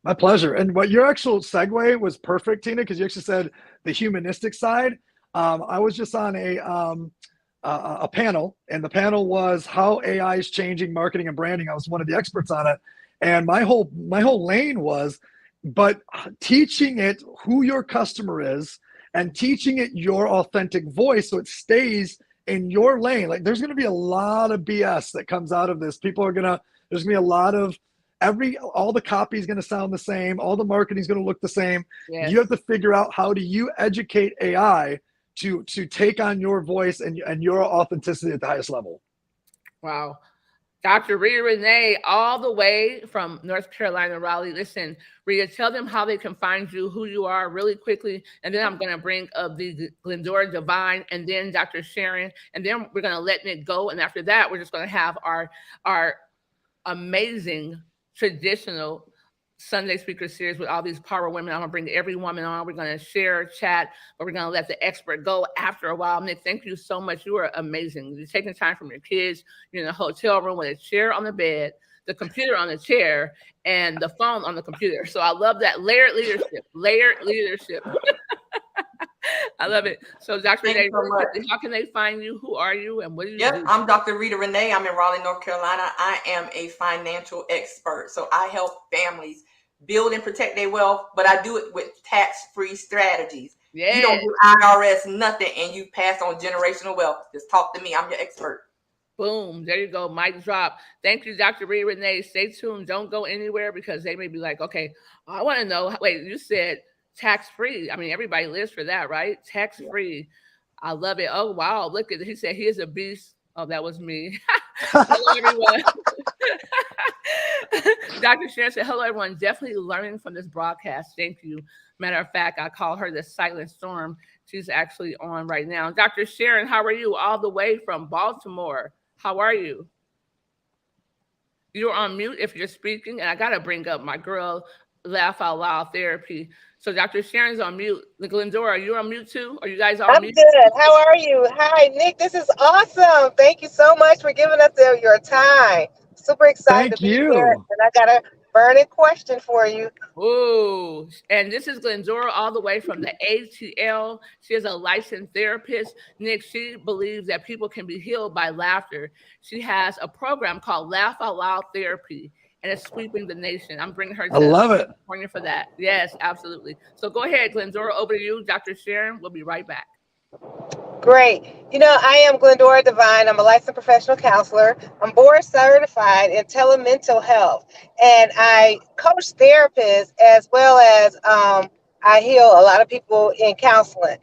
My pleasure. And what your actual segue was perfect, Tina, because you actually said the humanistic side. I was just on a panel, and the panel was how AI is changing marketing and branding. I was one of the experts on it, and my whole lane was, but teaching it who your customer is and teaching it your authentic voice so it stays in your lane. Like, there's going to be a lot of BS that comes out of this. There's going to be a lot of all the copy is going to sound the same. All the marketing is going to look the same. Yes. You have to figure out how do you educate AI to take on your voice and your authenticity at the highest level. Wow. Dr. Rita Renee, all the way from North Carolina, Raleigh. Listen, Rita, tell them how they can find you, who you are really quickly. And then I'm going to bring up the Glendora Divine and then Dr. Sharon. And then we're going to let Nick go. And after that, we're just going to have our amazing traditional Sunday speaker series with all these power women. I'm going to bring every woman on. We're going to share, chat, but we're going to let the expert go after a while. Nick, thank you so much. You are amazing. You're taking time from your kids. You're in a hotel room with a chair on the bed, the computer on the chair, and the phone on the computer. So I love that layered leadership. I love it. So Dr. Renee, how can they find you? Who are you and what do you do? I'm Dr. Rita Renee. I'm in Raleigh, North Carolina. I am a financial expert. So I help families build and protect their wealth, but I do it with tax-free strategies. Yeah. You don't do IRS nothing and you pass on generational wealth. Just talk to me. I'm your expert. Boom. There you go. Mic drop. Thank you, Dr. Rita Renee. Stay tuned. Don't go anywhere because they may be like, okay, I want to know. Wait, you said tax-free. I mean, everybody lives for that, right? Tax-free. I love it. Oh, wow. Look at it. He said he is a beast. Oh, that was me. Hello, everyone. Dr. Sharon said, hello, everyone. Definitely learning from this broadcast. Thank you. Matter of fact, I call her the silent storm. She's actually on right now. Dr. Sharon, how are you? All the way from Baltimore. How are you? You're on mute if you're speaking. And I got to bring up my girl, Laugh Out Loud Therapy. So Dr. Sharon's on mute. Glendora, you're on mute too? Are you guys on mute? I'm good. How are you? Hi, Nick. This is awesome. Thank you so much for giving us your time. Super excited to be here. And I got a burning question for you. Ooh, and this is Glendora all the way from the ATL. She is a licensed therapist. Nick, she believes that people can be healed by laughter. She has a program called Laugh Out Loud Therapy, and it's sweeping the nation. I'm bringing her to California for that. Yes, absolutely. So go ahead, Glendora, over to you. Dr. Sharon, we'll be right back. Great. I am Glendora Divine. I'm a licensed professional counselor. I'm board certified in telemental health, and I coach therapists as well as I heal a lot of people in counseling.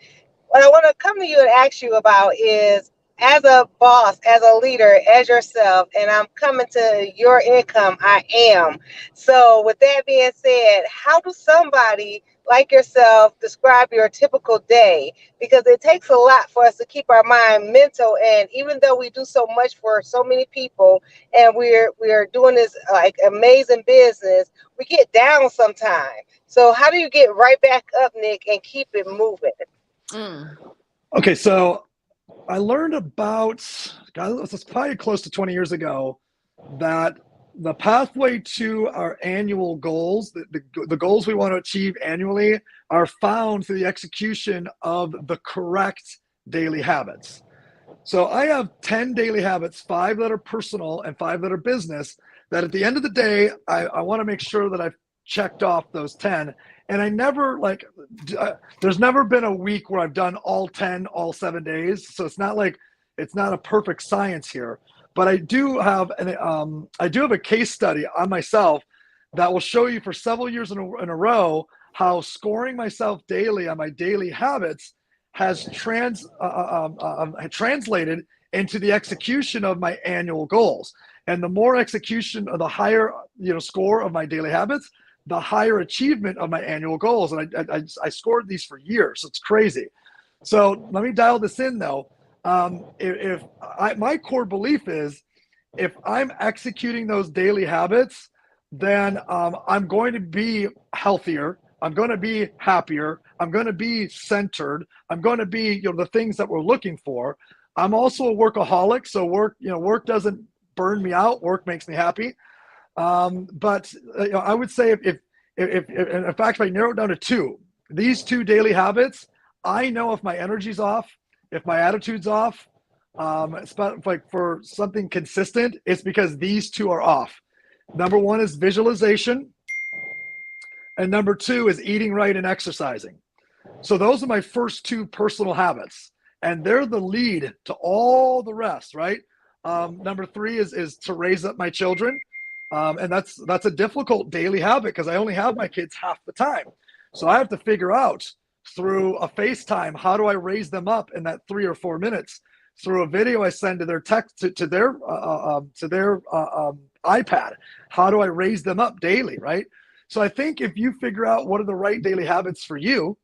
What I want to come to you and ask you about is, as a boss, as a leader, as yourself, and I'm coming to your income, I am. So with that being said, how does somebody like yourself describe your typical day? Because it takes a lot for us to keep our mind mental. And even though we do so much for so many people and we're doing this like amazing business, we get down sometimes. So how do you get right back up, Nick, and keep it moving? Okay, so I learned about, it's probably close to 20 years ago, that the pathway to our annual goals, the goals we want to achieve annually, are found through the execution of the correct daily habits. So I have 10 daily habits, 5 that are personal and 5 that are business, that at the end of the day, I want to make sure that I've checked off those 10. And I never there's never been a week where I've done all 10, all 7 days. So it's not a perfect science here, but I do have a case study on myself that will show you for several years in a row how scoring myself daily on my daily habits has translated into the execution of my annual goals. And the more execution, or the higher score of my daily habits, the higher achievement of my annual goals. And I scored these for years. So it's crazy. So let me dial this in though. My core belief is, if I'm executing those daily habits, then I'm going to be healthier. I'm going to be happier. I'm going to be centered. I'm going to be, the things that we're looking for. I'm also a workaholic. So work doesn't burn me out. Work makes me happy. But I would say if in fact, if I narrow it down to 2, these 2 daily habits, I know if my energy's off, if my attitude's off, like for something consistent, it's because these 2 are off. Number 1 is visualization. And number 2 is eating right and exercising. So those are my first 2 personal habits. And they're the lead to all the rest, right? Number 3 is to raise up my children. And that's a difficult daily habit because I only have my kids half the time. So I have to figure out through a FaceTime, how do I raise them up in that 3 or 4 minutes? Through a video I send to their text to their iPad, how do I raise them up daily, right? So I think if you figure out what are the right daily habits for you,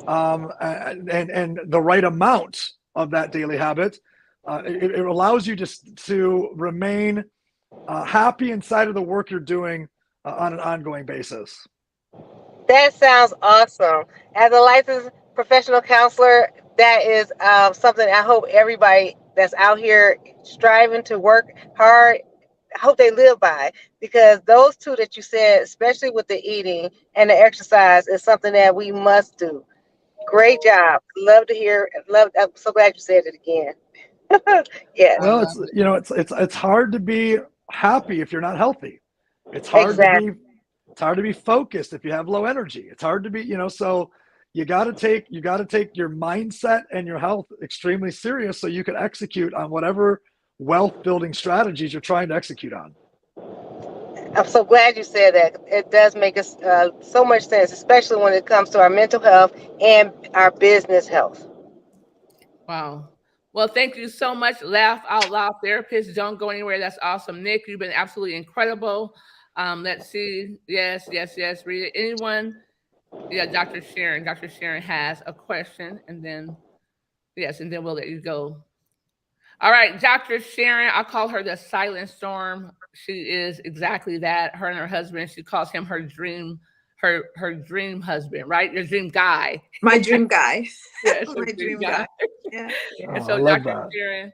and the right amount of that daily habit, it allows you to remain happy inside of the work you're doing on an ongoing basis. That sounds awesome. As a licensed professional counselor, that is something I hope everybody that's out here striving to work hard, I hope they live by, because those two that you said, especially with the eating and the exercise, is something that we must do. Great job. Love to hear. I'm so glad you said it again. Yes. Well, it's hard to be happy if you're not healthy. It's hard Exactly. to be focused if you have low energy. It's hard to be, so you got to take your mindset and your health extremely serious so you can execute on whatever wealth building strategies you're trying to execute on. I'm so glad you said that. It does make us so much sense, especially when it comes to our mental health and our business health. Wow. Well, thank you so much, Laugh Out Loud Therapist. Don't go anywhere. That's awesome. Nick, you've been absolutely incredible. Let's see. Yes. Rita, anyone? Yeah, Dr. Sharon. Dr. Sharon has a question, and then we'll let you go. All right, Dr. Sharon, I call her the silent storm. She is exactly that. Her and her husband, she calls him her dream husband, right? Your dream guy. My dream guy. Yes, My dream guy. Yeah. And so, Dr. Sharon,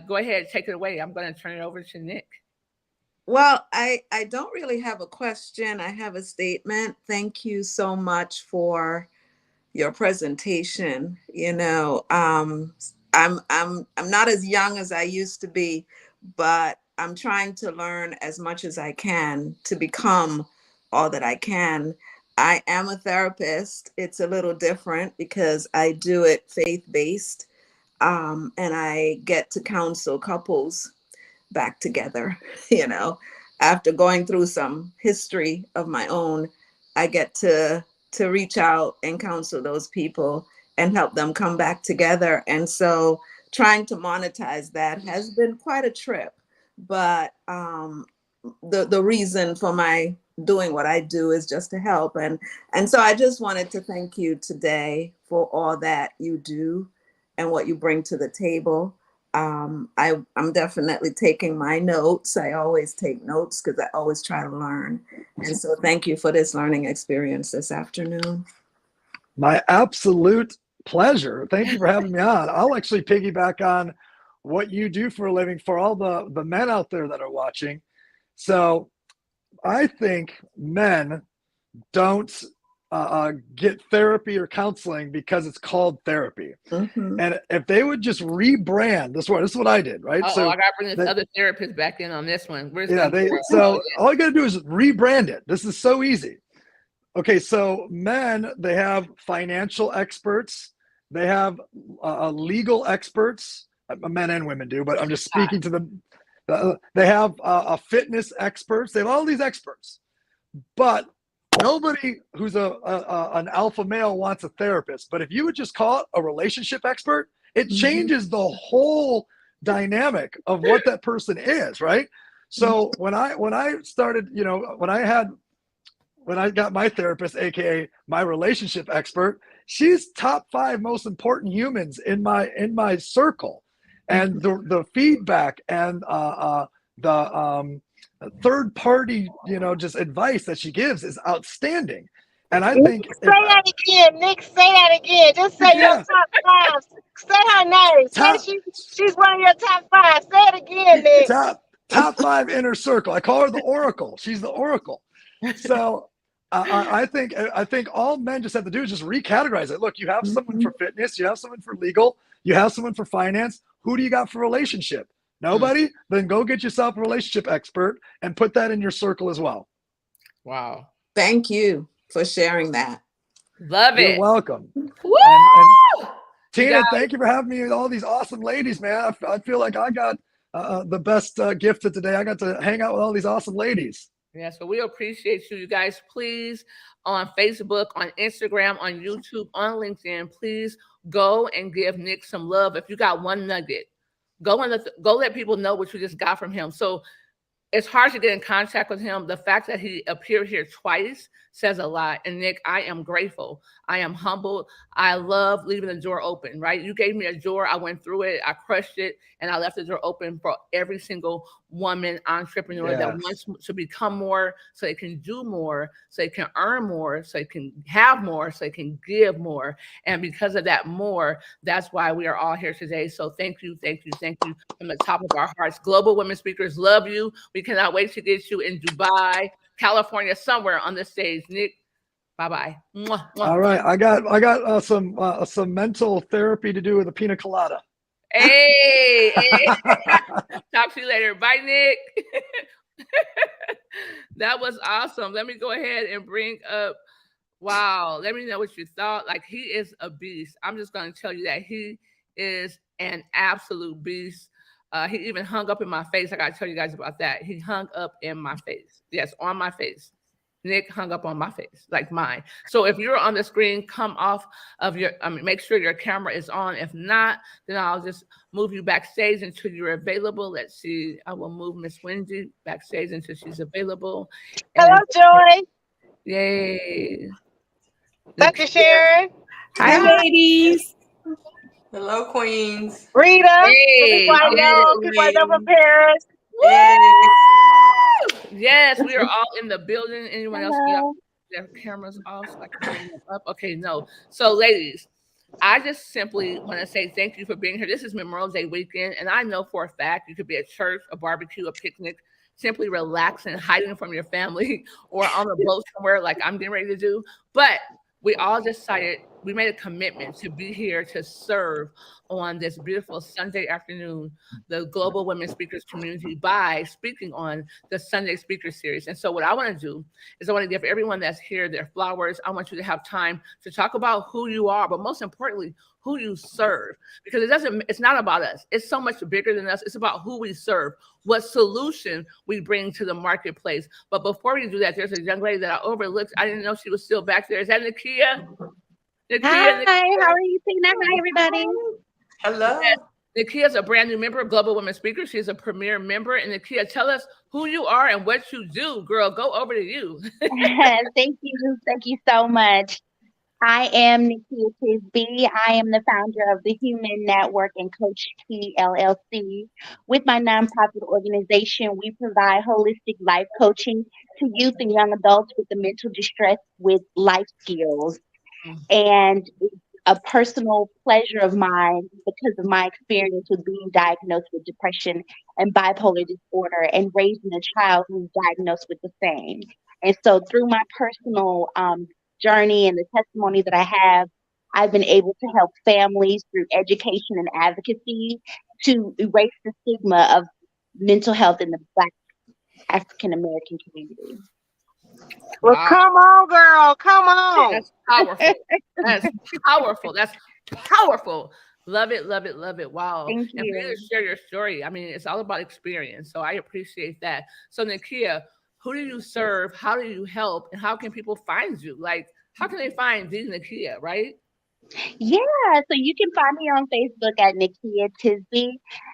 go ahead, take it away. I'm going to turn it over to Nick. Well, I don't really have a question. I have a statement. Thank you so much for your presentation. I'm not as young as I used to be, but I'm trying to learn as much as I can to become all that I can. I am a therapist. It's a little different because I do it faith-based, and I get to counsel couples back together. After going through some history of my own, I get to reach out and counsel those people and help them come back together. And so trying to monetize that has been quite a trip, but the reason for my doing what I do is just to help. And so I just wanted to thank you today for all that you do and what you bring to the table. I'm definitely taking my notes. I always take notes because I always try to learn. And so thank you for this learning experience this afternoon. My absolute pleasure. Thank you for having me on. I'll actually piggyback on what you do for a living for all the men out there that are watching. So I think men don't get therapy or counseling because it's called therapy. Mm-hmm. And if they would just rebrand, this is what I did, right? So I got to bring this other therapist back in on this one. All you got to do is rebrand it. This is so easy. Okay, so men, they have financial experts, they have legal experts. Men and women do, but I'm just speaking to them. They have fitness experts. They have all these experts, but nobody who's an alpha male wants a therapist. But if you would just call it a relationship expert, it changes the whole dynamic of what that person is, right? So when I started, when I got my therapist, aka my relationship expert, she's top 5 most important humans in my circle. And the feedback and the third party, just advice that she gives is outstanding. And I think say that again, Nick. Say that again. Just say your top 5. Say her name. Say she's one of your top 5. Say it again, Nick. Top 5 inner circle. I call her the Oracle. She's the Oracle. So I think all men just have to do is just recategorize it. Look, you have someone for fitness, you have someone for legal, you have someone for finance. Who do you got for relationship? Nobody? Then go get yourself a relationship expert and put that in your circle as well. Wow. Thank you for sharing that. Love it. You're welcome. Woo! And Tina, thank you for having me with all these awesome ladies, man. I feel like I got the best gift of today. I got to hang out with all these awesome ladies. Yeah, so we appreciate you. You guys, please, on Facebook, on Instagram, on YouTube, on LinkedIn, please go and give Nick some love. If you got one nugget, go let people know what you just got from him. So it's hard to get in contact with him. The fact that he appeared here twice says a lot. And Nick, I am grateful. I am humbled. I love leaving the door open, right? You gave me a door. I went through it. I crushed it. And I left the door open for every single woman entrepreneur that wants to become more, so they can do more, so they can earn more, so they can have more, so they can give more. And because of that more, that's why we are all here today. So thank you, thank you, thank you from the top of our hearts. Global Women Speakers love you. We cannot wait to get you in Dubai, California, somewhere on this stage. Nick, bye-bye. Mwah, mwah. All right, I got some mental therapy to do with a pina colada. Hey, hey. Talk to you later. Bye, Nick. That was awesome. Let me go ahead and bring up, wow, let me know what you thought. Like, he is a beast. I'm just going to tell you that he is an absolute beast. He even hung up in my face. I got to tell you guys about that. He hung up in my face. Yes, on my face. Nick hung up on my face, like mine. So if you're on the screen, come off of make sure your camera is on. If not, then I'll just move you backstage until you're available. Let's see. I will move Miss Wendy backstage until she's available. Hello, Joy. Yay. Dr. Sharon. Hi, ladies. Hello, Queens. Rita. Hey. People I know from Paris. Yay. Yes, we are all in the building. Anyone else get up their cameras off so I can bring them up? Okay, no. So, ladies, I just simply want to say thank you for being here. This is Memorial Day weekend, and I know for a fact you could be at church, a barbecue, a picnic, simply relaxing, hiding from your family, or on a boat somewhere like I'm getting ready to do. But we all decided, we made a commitment to be here to serve on this beautiful Sunday afternoon, the Global Women Speakers community, by speaking on the Sunday Speaker Series. And so what I want to do is I want to give everyone that's here their flowers. I want you to have time to talk about who you are, but most importantly, who you serve, because it's not about us. It's so much bigger than us. It's about who we serve, what solution we bring to the marketplace. But before we do that, there's a young lady that I overlooked. I didn't know she was still back there. Is that Nakia? Hi, how are you, Tina? Hi, everybody. Hello. Nakia is a brand new member of Global Women Speakers. She's a premier member. And Nakia, tell us who you are and what you do. Girl, go over to you. Thank you. Thank you so much. I am Nakia Tisby. I am the founder of the Human Network and Coach T LLC. With my nonprofit organization, we provide holistic life coaching to youth and young adults with the mental distress with life skills. And it's a personal pleasure of mine because of my experience with being diagnosed with depression and bipolar disorder and raising a child who's diagnosed with the same. And so through my personal journey and the testimony that I have, I've been able to help families through education and advocacy to erase the stigma of mental health in the Black African American community. Well, come on, girl. Come on. That's powerful. That's powerful. That's powerful. Love it, love it, love it. Wow. Thank you. And for you to share your story, I mean, it's all about experience. So I appreciate that. So Nakia, who do you serve? How do you help? And how can people find you? Like, how can they find the Nakia, right? Yeah, so you can find me on Facebook at Nakia Tisby,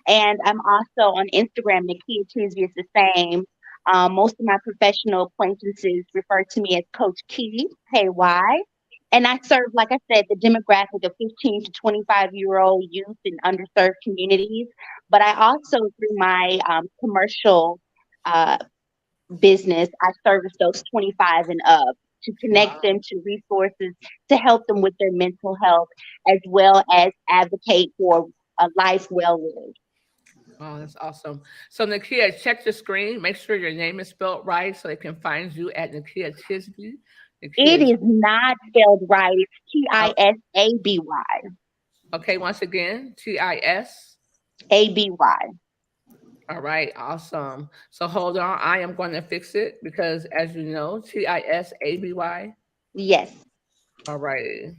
and I'm also on Instagram. Nakia Tisby is the same. Most of my professional acquaintances refer to me as Coach Key, KY. And I serve, like I said, the demographic of 15 to 25-year-old youth in underserved communities. But I also, through my commercial business, I service those 25 and up to connect them to resources to help them with their mental health, as well as advocate for a life well lived. Oh, that's awesome. So Nakia, check the screen. Make sure your name is spelled right so they can find you at Nakia Tisby. It is not spelled right. It's Tisabby. Okay, once again, Tisabby. All right, awesome. So hold on. I am going to fix it because, as you know, Tisabby. Yes. All right.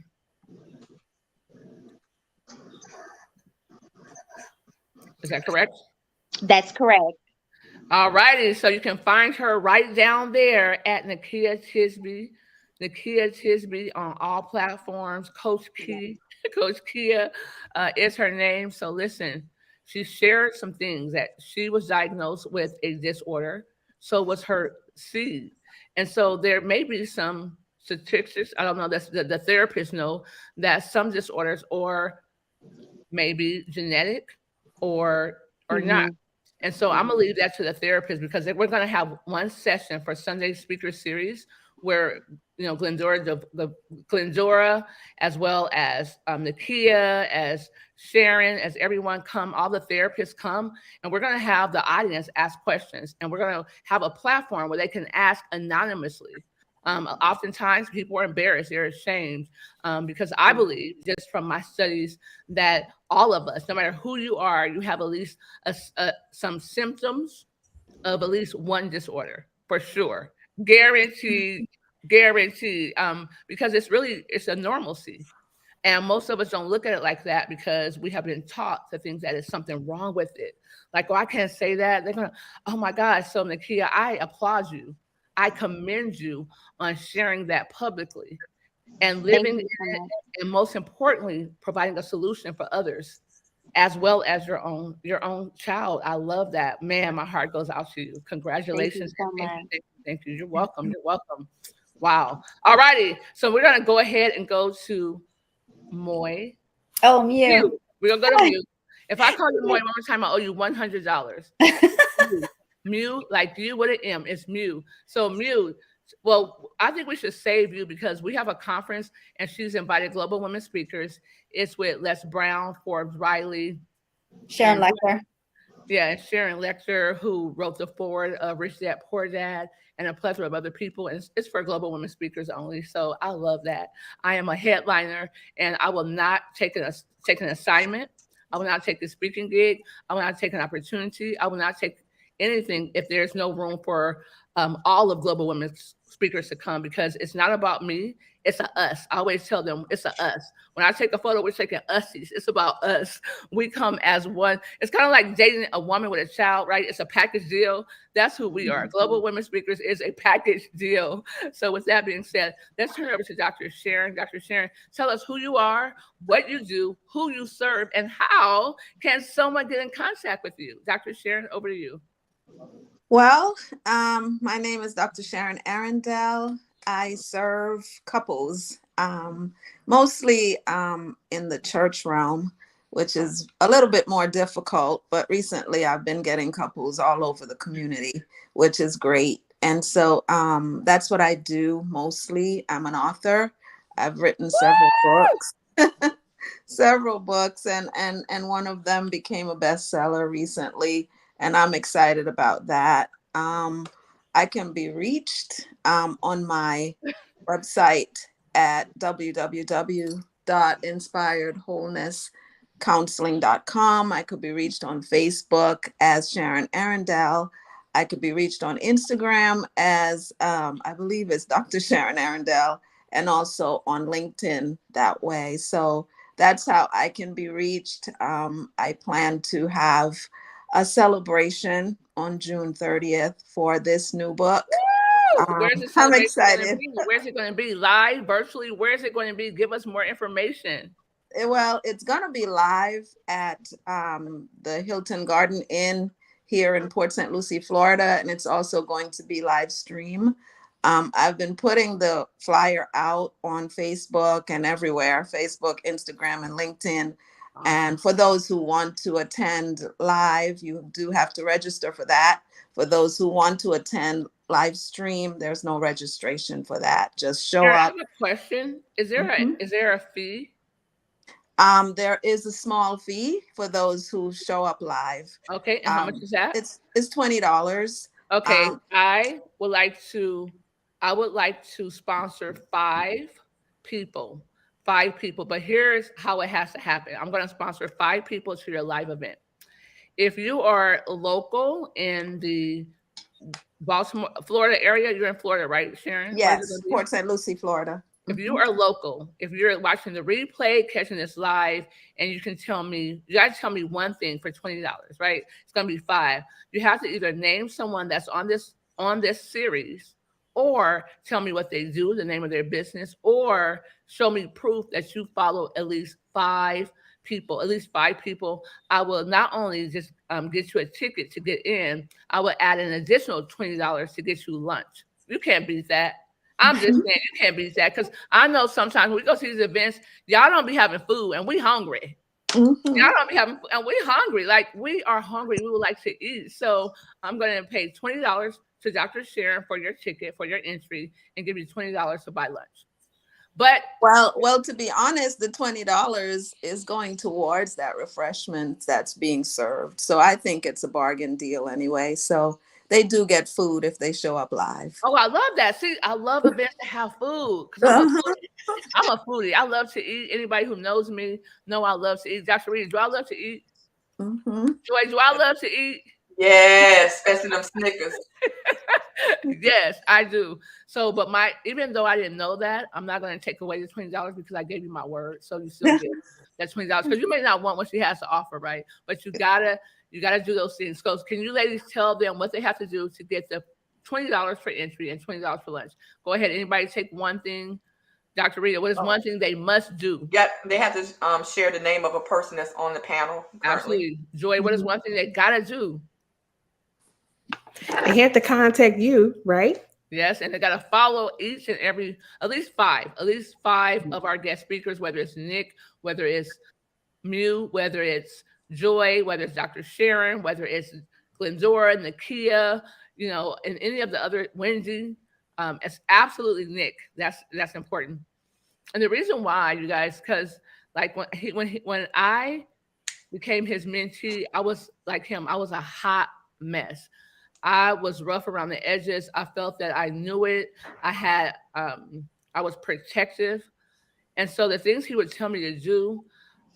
Is that correct? That's correct. All righty. So you can find her right down there at Nakia Tisby on all platforms. Coach Key, Coach Kia is her name. So listen, she shared some things that she was diagnosed with a disorder. So was her seed. And so there may be some statistics, I don't know, that's the therapists know that some disorders or maybe genetic or not. Mhm. And so I'm gonna leave that to the therapist because we're gonna have one session for Sunday speaker series where Glendora, as well as Nakia, as Sharon, as everyone come, all the therapists come, and we're gonna have the audience ask questions, and we're gonna have a platform where they can ask anonymously. Oftentimes people are embarrassed, they're ashamed, because I believe just from my studies that all of us, no matter who you are, you have at least some symptoms of at least one disorder for sure. Guaranteed, guaranteed. Because it's a normalcy. And most of us don't look at it like that because we have been taught to think that there's something wrong with it. Like, oh, I can't say that. They're gonna, oh my gosh. So Nakia, I applaud you. I commend you on sharing that publicly and Thank living in you so it, much. and most importantly, providing a solution for others as well as your own child. I love that. Man, my heart goes out to you. Thank you Congratulations. so Thank you, much. thank you, thank you. You're welcome. You're welcome. Wow. All righty. So we're gonna go ahead and go to Moy. Oh, Mew. Mew. We're gonna go to Mew. If I call you Moy one more time, I owe you $100. Mew. Mew, like you with an M, it's Mew. So Mew, well, I think we should save you because we have a conference and she's invited global women speakers. It's with Les Brown, Forbes Riley, Sharon and Lechter. yeah, and Sharon Lecter, who wrote the foreword of Rich Dad Poor Dad, and a plethora of other people. And it's for global women speakers only. So I love that. I am a headliner, and I will not take an assignment. I will not take a speaking gig. I will not take an opportunity. I will not take anything if there's no room for all of global women speakers to come, because it's not about me. It's a us. I always tell them it's a us. When I take a photo, we're taking ussies. It's about us. We come as one. It's kind of like dating a woman with a child, right? It's a package deal. That's who we are. Global Women Speakers is a package deal. So with that being said, let's turn it over to Dr. Sharon. Dr. Sharon, tell us who you are, what you do, who you serve, and how can someone get in contact with you? Dr. Sharon, over to you. Well, my name is Dr. Sharon Arundel. I serve couples, mostly in the church realm, which is a little bit more difficult. But recently I've been getting couples all over the community, which is great. And so that's what I do mostly. I'm an author. I've written several books, and one of them became a bestseller recently. And I'm excited about that. I can be reached on my website at www.inspiredwholenesscounseling.com. I could be reached on Facebook as Sharon Arundel. I could be reached on Instagram as, I believe it's Dr. Sharon Arundel, and also on LinkedIn that way. So that's how I can be reached. I plan to have a celebration on June 30th for this new book. Where's the I'm celebration excited. going to be? Where's it going to be? Live, virtually? Where's it going to be? Give us more information. Well, it's going to be live at the Hilton Garden Inn here in Port St. Lucie, Florida, and it's also going to be live stream. I've been putting the flyer out on Facebook and everywhere, Facebook, Instagram, and LinkedIn. And for those who want to attend live, you do have to register for that. For those who want to attend live stream, there's no registration for that. Just show Sharon, I up. have a question. Is there a fee? There is a small fee for those who show up live. Okay, and how much is that? It's $20. Okay, I would like to sponsor 5 people. 5 people, but here's how it has to happen. I'm going to sponsor 5 people to your live event. If you are local in the Baltimore, Florida area, you're in Florida, right, Sharon? Yes, Port St. Lucie, Florida. If you are local, if you're watching the replay, catching this live, and you can tell me, you got to tell me one thing for $20, right? It's going to be 5. You have to either name someone that's on this series, or tell me what they do, the name of their business, or show me proof that you follow at least 5 people. I will not only just get you a ticket to get in, I will add an additional $20 to get you lunch. You can't beat that. I'm just saying you can't beat that, because I know sometimes when we go to these events, y'all don't be having food and we hungry. Y'all don't be having food and we hungry. Like, we are hungry. We would like to eat. So I'm going to pay $20 to Dr. Sharon for your ticket, for your entry, and give you $20 to buy lunch. But well, to be honest, the $20 is going towards that refreshment that's being served. So I think it's a bargain deal anyway. So they do get food if they show up live. Oh, I love that. See, I love events that have food, because I'm a foodie. I love to eat. Anybody who knows me know I love to eat. Dr. Reed, do I love to eat? Joy, do I love to eat? Yes, especially them Snickers. Yes, I do. So, but even though I didn't know that, I'm not going to take away the $20 because I gave you my word. So you still get that $20, because you may not want what she has to offer, right? But you gotta do those things. So can you ladies tell them what they have to do to get the $20 for entry and $20 for lunch? Go ahead. Anybody take one thing. Dr. Rita, what is one thing they must do? Yep, they have to share the name of a person that's on the panel currently. Absolutely. Joy, what is one thing they got to do? They have to contact you, right? Yes, and they got to follow each and every, at least five of our guest speakers, whether it's Nick, whether it's Mew, whether it's Joy, whether it's Dr. Sharon, whether it's Glendora, Nakia, and any of the other, Wendy. It's absolutely Nick. That's important. And the reason why, you guys, because like when I became his mentee, I was like him. I was a hot mess. I was rough around the edges. I felt that I knew it. I was protective. And so the things he would tell me to do,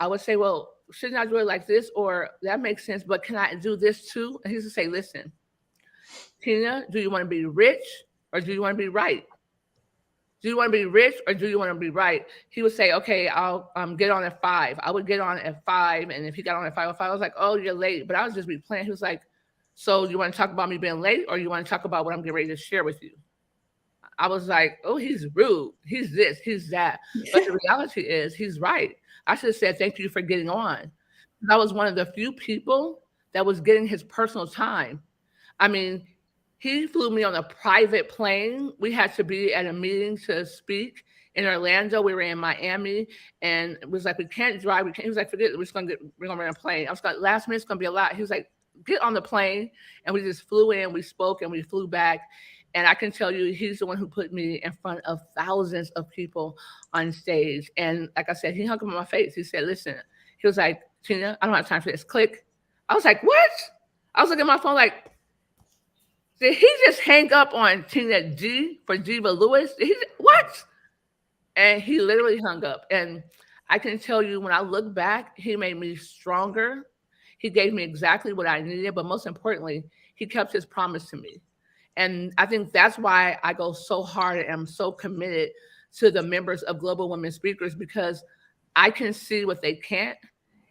I would say, well, shouldn't I do it like this? Or that makes sense, but can I do this too? And he would say, listen, Tina, do you want to be rich or do you want to be right? Do you want to be rich or do you want to be right? He would say, okay, I'll get on at 5. I would get on at 5. And if he got on at 5:05, I was like, oh, you're late. But I was just be playing. He was like, so you want to talk about me being late or you want to talk about what I'm getting ready to share with you? I was like, oh, he's rude. He's this, he's that. But the reality is he's right. I should have said, thank you for getting on. I was one of the few people that was getting his personal time. I mean, he flew me on a private plane. We had to be at a meeting to speak in Orlando. We were in Miami, and it was like, we can't drive. He was like, forget it. We're gonna rent a plane. I was like, last minute's gonna be a lot. He was like, get on the plane. And we just flew in, we spoke, and we flew back. And I can tell you, he's the one who put me in front of thousands of people on stage. And like I said, he hung up in my face. He said, listen, he was like, Tina, I don't have time for this. Click. I was like, what? I was looking at my phone like, did he just hang up on Tina G for Diva Lewis? What? And he literally hung up. And I can tell you, when I look back, he made me stronger. He gave me exactly what I needed. But most importantly, he kept his promise to me. And I think that's why I go so hard and am so committed to the members of Global Women Speakers, because I can see what they can't.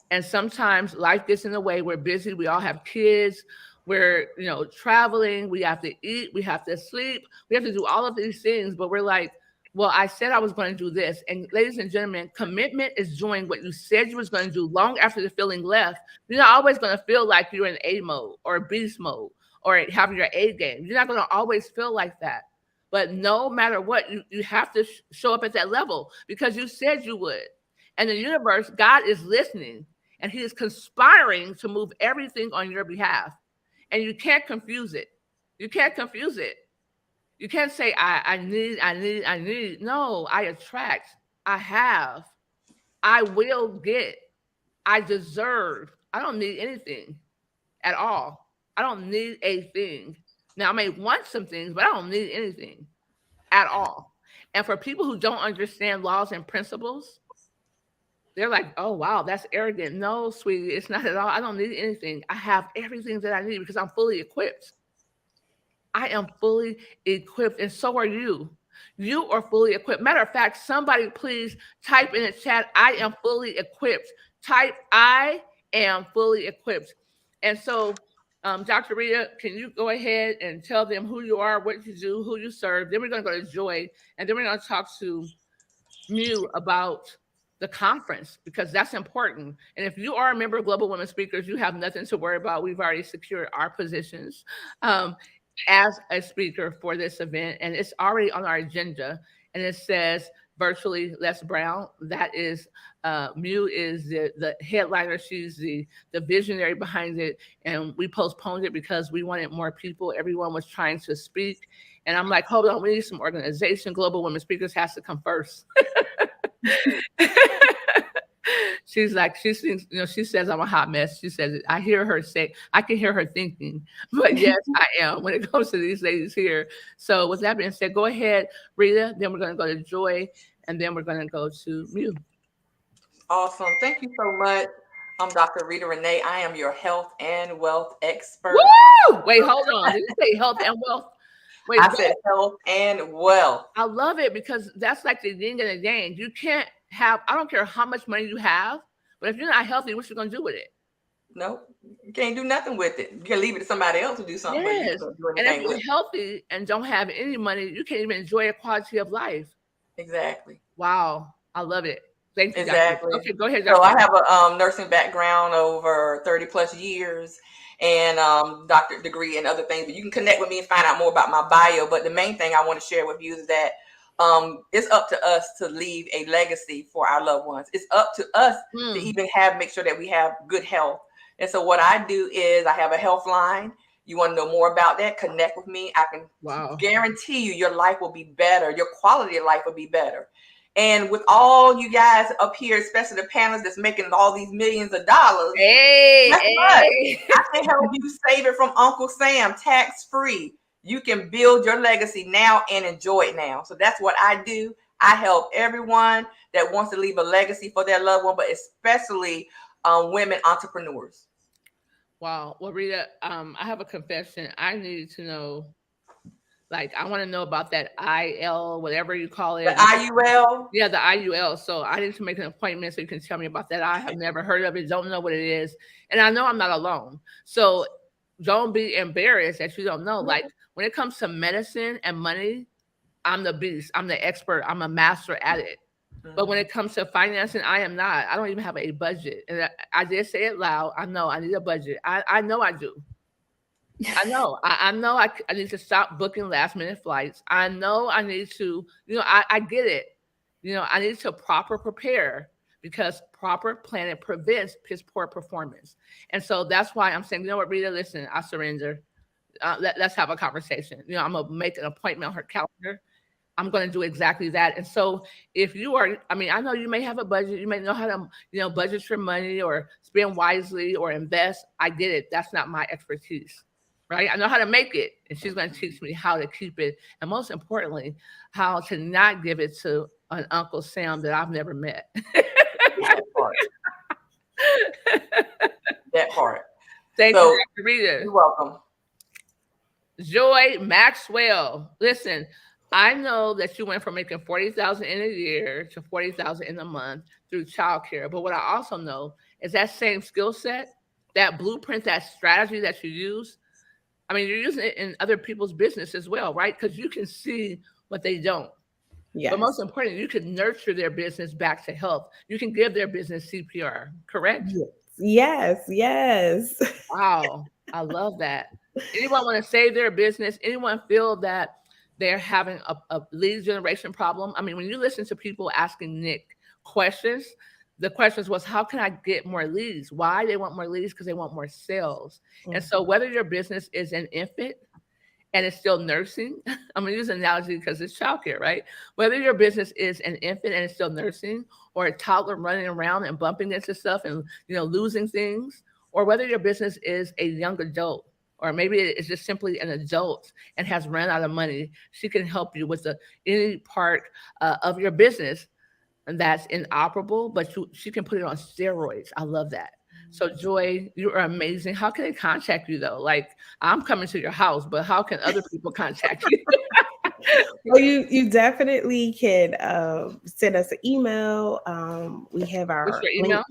And sometimes life gets in the way. We're busy. We all have kids. We're, traveling. We have to eat. We have to sleep. We have to do all of these things. But we're like, well, I said I was going to do this. And ladies and gentlemen, commitment is doing what you said you was going to do long after the feeling left. You're not always going to feel like you're in A mode or beast mode or having your A game. You're not going to always feel like that. But no matter what, you have to show up at that level because you said you would. And the universe, God is listening, and he is conspiring to move everything on your behalf. And you can't confuse it. You can't confuse it. You can't say, I need. No, I attract. I have. I will get. I deserve. I don't need anything at all. I don't need a thing. Now, I may want some things, but I don't need anything at all. And for people who don't understand laws and principles, they're like, oh, wow, that's arrogant. No, sweetie, it's not at all. I don't need anything. I have everything that I need because I'm fully equipped. I am fully equipped, and so are you. You are fully equipped. Matter of fact, somebody please type in the chat, I am fully equipped. Type, I am fully equipped. And so, Dr. Rita, can you go ahead and tell them who you are, what you do, who you serve? Then we're going to go to Joy, and then we're going to talk to Mew about the conference, because that's important. And if you are a member of Global Women Speakers, you have nothing to worry about. We've already secured our positions as a speaker for this event, and it's already on our agenda. And it says virtually Les Brown. That is Mew is the headliner. She's the visionary behind it, and we postponed it because we wanted more people. Everyone was trying to speak, and I'm like, hold on, we need some organization. Global Women Speakers has to come first. She's like, she thinks, she says I'm a hot mess. She says, I hear her say, I can hear her thinking, but yes, I am when it comes to these ladies here. So with that being said, go ahead, Rita, then we're going to go to Joy, and then we're going to go to Mew. Awesome. Thank you so much. I'm Dr. Rita Renee. I am your health and wealth expert. Woo! Wait, hold on. Did you say health and wealth? Wait, I said health and wealth. I love it, because that's like the yin and the yang. You can't have, I don't care how much money you have, but if you're not healthy, what you going to do with it? No, you can't do nothing with it. You can leave it to somebody else to do something. Yes. But you can't do And if anything you're healthy and don't have any money, you can't even enjoy a quality of life. Exactly. Wow. I love it. Thank you. Exactly. Dr. Okay, go ahead. So I have a nursing background over 30 plus years, and doctorate degree and other things. But you can connect with me and find out more about my bio. But the main thing I want to share with you is that it's up to us to leave a legacy for our loved ones. It's up to us to even make sure that we have good health. And so what I do is I have a health line. You want to know more about that? Connect with me. I can guarantee you your life will be better. Your quality of life will be better. And with all you guys up here, especially the panelists that's making all these millions of dollars, I can help you save it from Uncle Sam, tax-free. You can build your legacy now and enjoy it now. So that's what I do. I help everyone that wants to leave a legacy for their loved one, but especially women entrepreneurs. Wow. Well, Rita, I have a confession. I need to know, like, I want to know about that IL, whatever you call it. The IUL? Yeah, the IUL. So I need to make an appointment so you can tell me about that. I have never heard of it, don't know what it is. And I know I'm not alone. So don't be embarrassed that you don't know. Like, when it comes to medicine and money, I'm the beast. I'm the expert. I'm a master at it. But when it comes to financing, I am not. I don't even have a budget. And I did say it loud. I know I need a budget. I know I do. I know. I know I need to stop booking last minute flights. I know I need to, I get it. I need to proper prepare, because proper planning prevents piss poor performance. And so that's why I'm saying, you know what, Rita, listen, I surrender. Let's have a conversation. I'm going to make an appointment on her calendar. I'm going to do exactly that. And so if you are, I know you may have a budget, you may know how to, budget your money or spend wisely or invest. I get it. That's not my expertise, right? I know how to make it, and she's going to teach me how to keep it. And most importantly, how to not give it to an Uncle Sam that I've never met. That part. That part. Thank you, Dr. Rita. You're welcome. Joy Maxwell. Listen, I know that you went from making $40,000 in a year to $40,000 in a month through childcare. But what I also know is that same skill set, that blueprint, that strategy that you use, you're using it in other people's business as well, right? Because you can see what they don't. Yes. But most importantly, you can nurture their business back to health. You can give their business CPR, correct? Yes, yes. Wow, I love that. Anyone want to save their business? Anyone feel that they're having a lead generation problem? When you listen to people asking Nick questions, the questions was, how can I get more leads? Why they want more leads? Because they want more sales. And so whether your business is an infant and it's still nursing, I'm going to use an analogy because it's childcare, right? Whether your business is an infant and it's still nursing, or a toddler running around and bumping into stuff and losing things, or whether your business is a young adult, or maybe it's just simply an adult and has run out of money, she can help you with any part of your business that's inoperable, but she can put it on steroids. I love that. So Joy, you are amazing. How can they contact you though? Like, I'm coming to your house, but how can other people contact you? Well, you definitely can send us an email. We have What's our your link, email?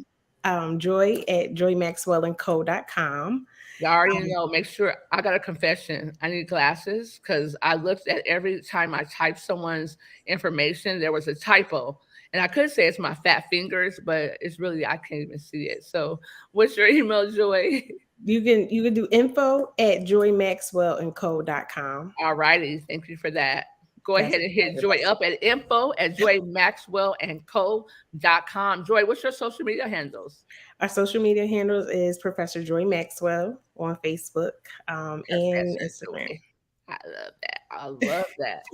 joy@joymaxwellandco.com. You already know. Make sure I got a confession. I need glasses because I looked at every time I typed someone's information, there was a typo. And I could say it's my fat fingers, but it's really I can't even see it. So what's your email, Joy? You can do info@joymaxwellandco.com. All righty. Thank you for that. Go That's ahead and hit Joy up at info@joymaxwellandco.com. Joy, what's your social media handles? Our social media handles is Professor Joy Maxwell on Facebook and Instagram. Joy. I love that. I love that.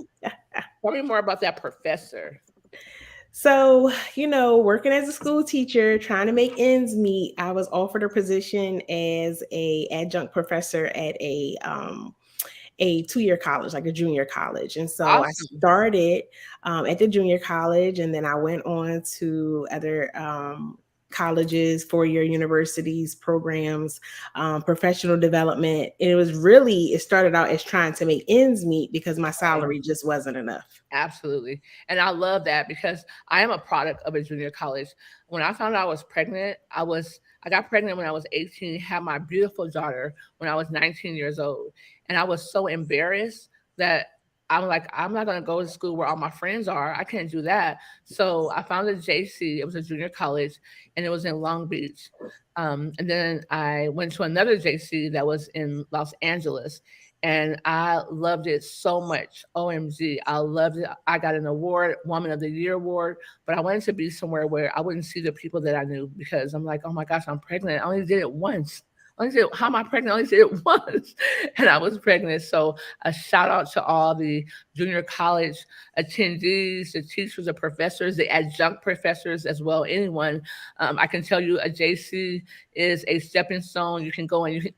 Tell me more about that professor. So, working as a school teacher, trying to make ends meet, I was offered a position as a adjunct professor at a 2-year college, like a junior college. And so I Awesome. started at the junior college, and then I went on to other colleges, 4-year universities, programs, professional development. And it started out as trying to make ends meet because my salary just wasn't enough. Absolutely. And I love that because I am a product of a junior college. When I found out I was pregnant, I got pregnant when I was 18, had my beautiful daughter when I was 19 years old. And I was so embarrassed that I'm like, I'm not going to go to school where all my friends are. I can't do that. So I found a JC. It was a junior college, and it was in Long Beach. And then I went to another JC that was in Los Angeles, and I loved it so much. OMG, I loved it. I got an award, Woman of the Year award, but I wanted to be somewhere where I wouldn't see the people that I knew because I'm like, oh my gosh, I'm pregnant. I only did it once. How am I pregnant? I only did it once, and I was pregnant. So a shout out to all the junior college attendees, the teachers, the professors, the adjunct professors as well. Anyone, I can tell you, a JC is a stepping stone. You can go and you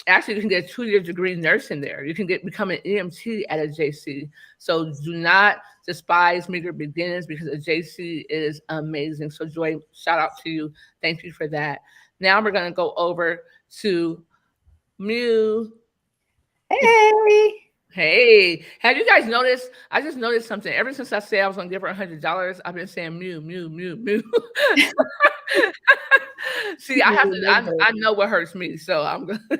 can get a 2-year degree in nursing there. You can become an EMT at a JC. So do not despise meager beginnings because a JC is amazing. So Joy, shout out to you. Thank you for that. Now we're going to go over to Mew. Hey. Hey, have you guys noticed? I just noticed something. Ever since I said I was going to give her $100, I've been saying Mew, Mew, Mew, Mew. See, I know what hurts me, so I'm going to.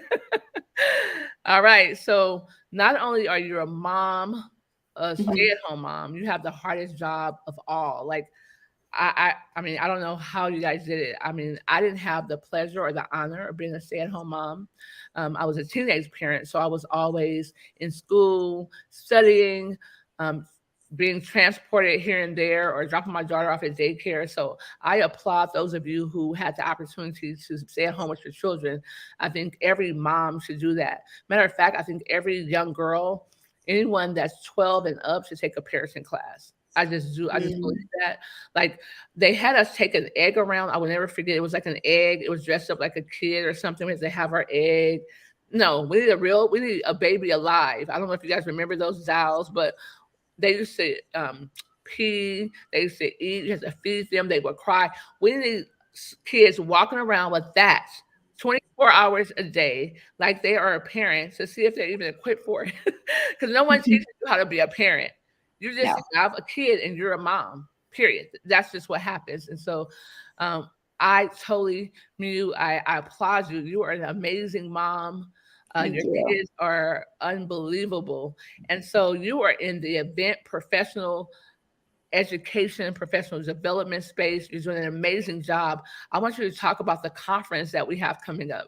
All right. So not only are you a mom, a stay-at-home mom, you have the hardest job of all. Like, I mean, I don't know how you guys did it. I mean, I didn't have the pleasure or the honor of being a stay-at-home mom. I was a teenage parent, so I was always in school, studying, being transported here and there, or dropping my daughter off at daycare. So I applaud those of you who had the opportunity to stay at home with your children. I think every mom should do that. Matter of fact, I think every young girl, anyone that's 12 and up, should take a parenting class. I just believe that. Like, they had us take an egg around. I will never forget. It was like an egg. It was dressed up like a kid or something. We had to have our egg. No, we need a baby alive. I don't know if you guys remember those dolls, but they used to pee. They used to eat. You had to feed them. They would cry. We need kids walking around with that 24 hours a day, like they are a parent, to see if they're even equipped for it. Because no one teaches you how to be a parent. You just have a kid and you're a mom, period. That's just what happens. And so I totally I applaud you. You are an amazing mom. Your kids are unbelievable. And so you are in the event professional education, professional development space. You're doing an amazing job. I want you to talk about the conference that we have coming up,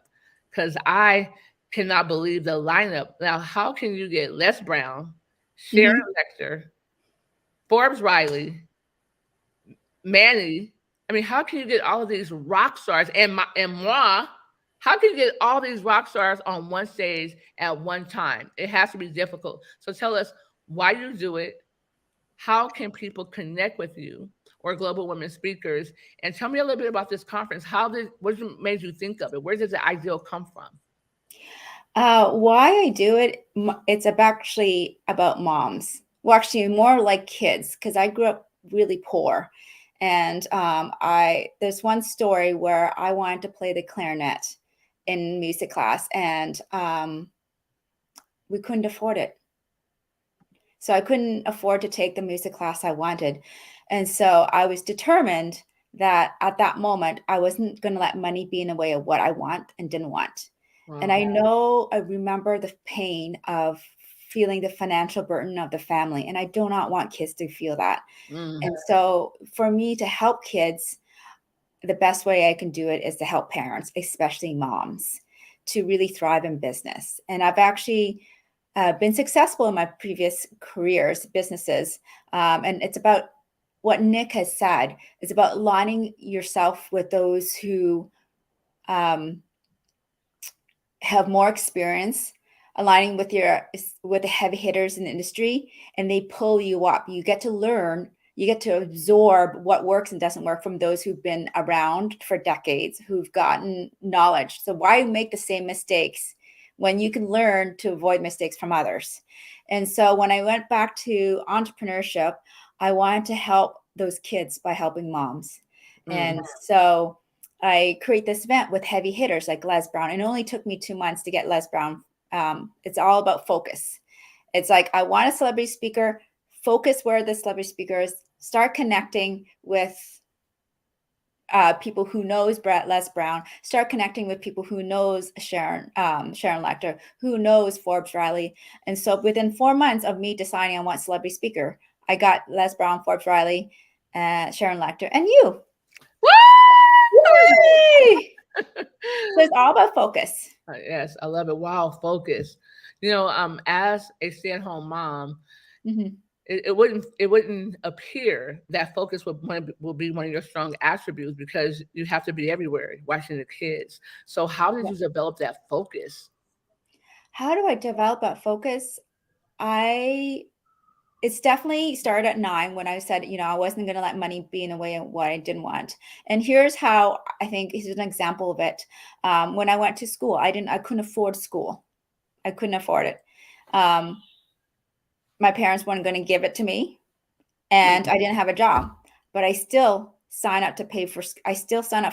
because I cannot believe the lineup. Now, how can you get Les Brown, Sharon Lecter, Forbes Riley, Manny? I mean, how can you get all of these rock stars and moi? How can you get all these rock stars on one stage at one time? It has to be difficult. So tell us why you do it. How can people connect with you or Global Women Speakers? And tell me a little bit about this conference. What made you think of it? Where did the idea come from? Why I do it, it's actually about moms. Well, actually more like kids, because I grew up really poor. And there's one story where I wanted to play the clarinet in music class, and we couldn't afford it. So I couldn't afford to take the music class I wanted. And so I was determined that at that moment, I wasn't going to let money be in the way of what I want and didn't want. And I remember the pain of feeling the financial burden of the family. And I do not want kids to feel that. And so for me to help kids, the best way I can do it is to help parents, especially moms, to really thrive in business. And I've actually been successful in my previous careers, businesses. And it's about what Nick has said. It's about aligning yourself with those who have more experience, aligning with the heavy hitters in the industry, and they pull you up. You get to learn, you get to absorb what works and doesn't work from those who've been around for decades, who've gotten knowledge. So why make the same mistakes when you can learn to avoid mistakes from others? And so when I went back to entrepreneurship, I wanted to help those kids by helping moms. And so I create this event with heavy hitters like Les Brown. It only took me 2 months to get Les Brown. It's all about focus. It's like, I want a celebrity speaker, focus where the celebrity speaker is, start connecting with people who knows Les Brown, start connecting with people who knows Sharon Lecter, who knows Forbes Riley. And so within 4 months of me deciding I want celebrity speaker, I got Les Brown, Forbes Riley, Sharon Lecter, and you. Yay! So it's all about focus. Yes, I love it. Wow, focus. As a stay-at-home mom, it wouldn't appear that focus will be one of your strong attributes, because you have to be everywhere watching the kids. So how did you develop that focus? How do I develop that focus? It's definitely started at 9 when I said, I wasn't going to let money be in the way of what I didn't want. And here's how I think is an example of it. When I went to school, I couldn't afford school. I couldn't afford it. My parents weren't going to give it to me, and I didn't have a job, but I still signed up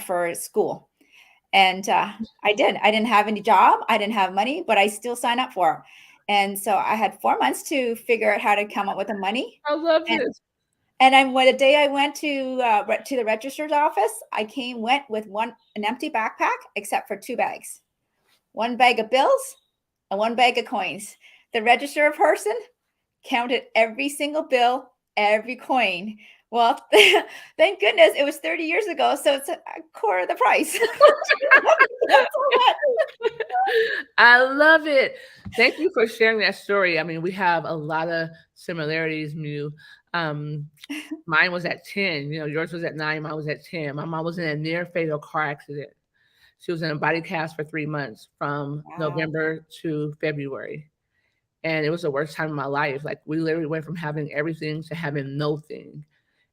for school. And I did. I didn't have any job. I didn't have money, but I still signed up for it. And so I had 4 months to figure out how to come up with the money. I love this. And when the day I went to the registrar's office, I went with an empty backpack, except for 2 bags, 1 bag of bills and 1 bag of coins. The registrar person counted every single bill, every coin. Well, thank goodness it was 30 years ago, so it's a quarter of the price. I love it. Thank you for sharing that story. I mean, we have a lot of similarities, Mew. Mine was at 10. Yours was at 9. Mine was at 10. My mom was in a near fatal car accident. She was in a body cast for 3 months, from November to February. And it was the worst time of my life. Like, we literally went from having everything to having nothing.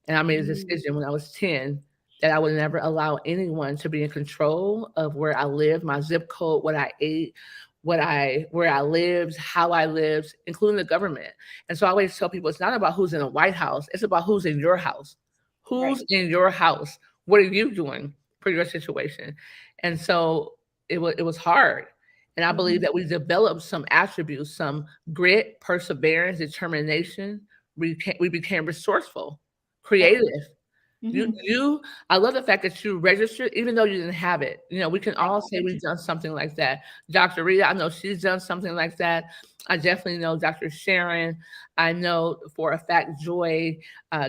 And I made a decision when I was 10 that I would never allow anyone to be in control of where I lived, my zip code, what I ate, where I lived, how I lived, including the government. And so I always tell people, it's not about who's in the White House. It's about who's in your house. Who's in your house? What are you doing for your situation? And so it was hard. And I believe that we developed some attributes, some grit, perseverance, determination. We became resourceful, creative. I love the fact that you registered, even though you didn't have it. We can all say we've done something like that. Dr. Rita, I know she's done something like that. I definitely know Dr. Sharon. I know for a fact Joy,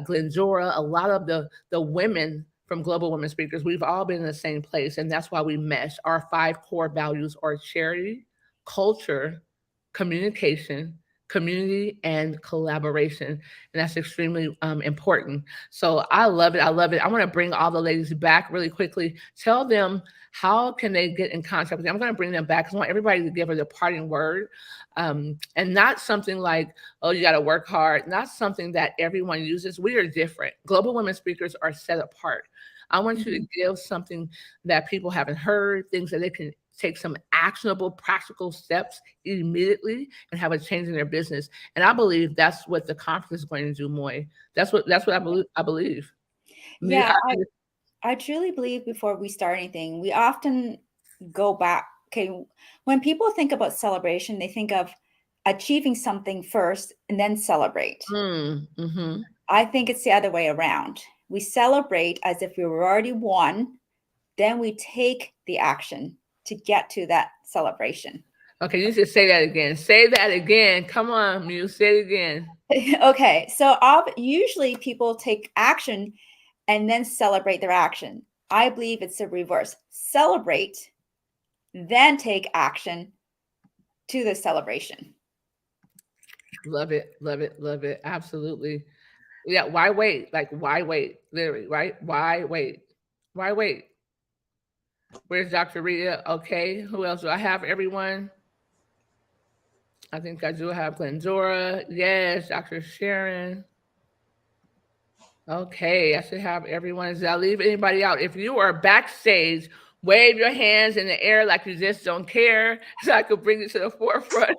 Glendora, a lot of the women from Global Women Speakers, we've all been in the same place. And that's why we mesh. Our 5 core values are charity, culture, communication, community, and collaboration. And that's extremely important. So I love it. I love it. I want to bring all the ladies back really quickly. Tell them, how can they get in contact with you? I'm going to bring them back because I want everybody to give her the parting word. And not something like, oh, you got to work hard. Not something that everyone uses. We are different. Global Women Speakers are set apart. I want you to give something that people haven't heard, things that they can take some actionable, practical steps immediately and have a change in their business. And I believe that's what the conference is going to do, Moy. That's what I believe. Yeah, I truly believe before we start anything, we often go back. Okay, when people think about celebration, they think of achieving something first and then celebrate. Mm-hmm. I think it's the other way around. We celebrate as if we were already won, then we take the action to get to that celebration. Okay, you should say that again. Say that again. Come on, Muse, say it again. Okay, so usually people take action and then celebrate their action. I believe it's the reverse. Celebrate, then take action to the celebration. Love it, love it, love it. Absolutely. Yeah, why wait? Like, why wait? Literally, right? Why wait? Why wait? Where's Dr. Rita? Okay, who else do I have? Everyone? I think I do have Glendora. Yes, Dr. Sharon. Okay, I should have everyone. Did I leave anybody out? If you are backstage, wave your hands in the air like you just don't care so I could bring it to the forefront.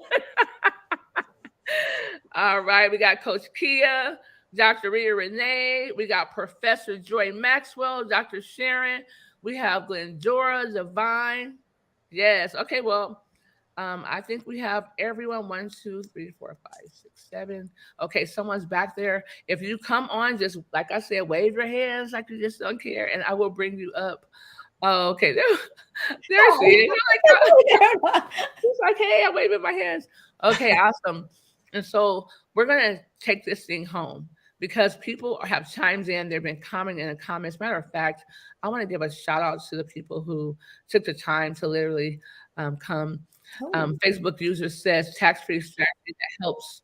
All right, we got Coach Kia, Dr. Rita Renee, we got Professor Joy Maxwell, Dr. Sharon, we have Glendora Divine. Yes, okay, well, I think we have everyone. 1, 2, 3, 4, 5, 6, 7. Okay, someone's back there. If you come on, just like I said, wave your hands like you just don't care, and I will bring you up. Oh, okay, there she is. She's like, hey, I'm waving my hands. Okay, awesome. And so we're gonna take this thing home because people have chimed in. They've been commenting in the comments. Matter of fact, I want to give a shout out to the people who took the time to literally come. Facebook user says tax-free strategy that helps.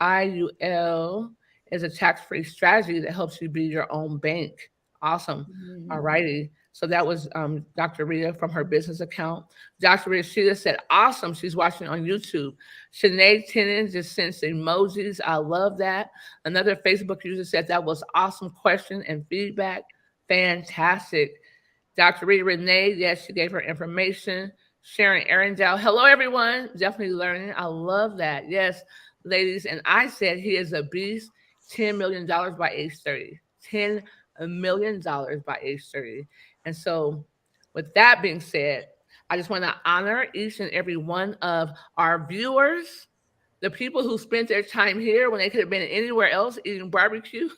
IUL is a tax-free strategy that helps you be your own bank. Awesome. All righty. So that was Dr. Rita from her business account. Dr. Rita Sheila said, awesome. She's watching on YouTube. Sinead Tenen just sent emojis. I love that. Another Facebook user said that was awesome question and feedback. Fantastic. Dr. Rita Renee, yes, she gave her information. Sharon Arendelle. Hello, everyone. Definitely learning. I love that. Yes, ladies. And I said he is a beast. $10 million by age 30. $10 million by age 30. And so with that being said, I just want to honor each and every one of our viewers, the people who spent their time here when they could have been anywhere else eating barbecue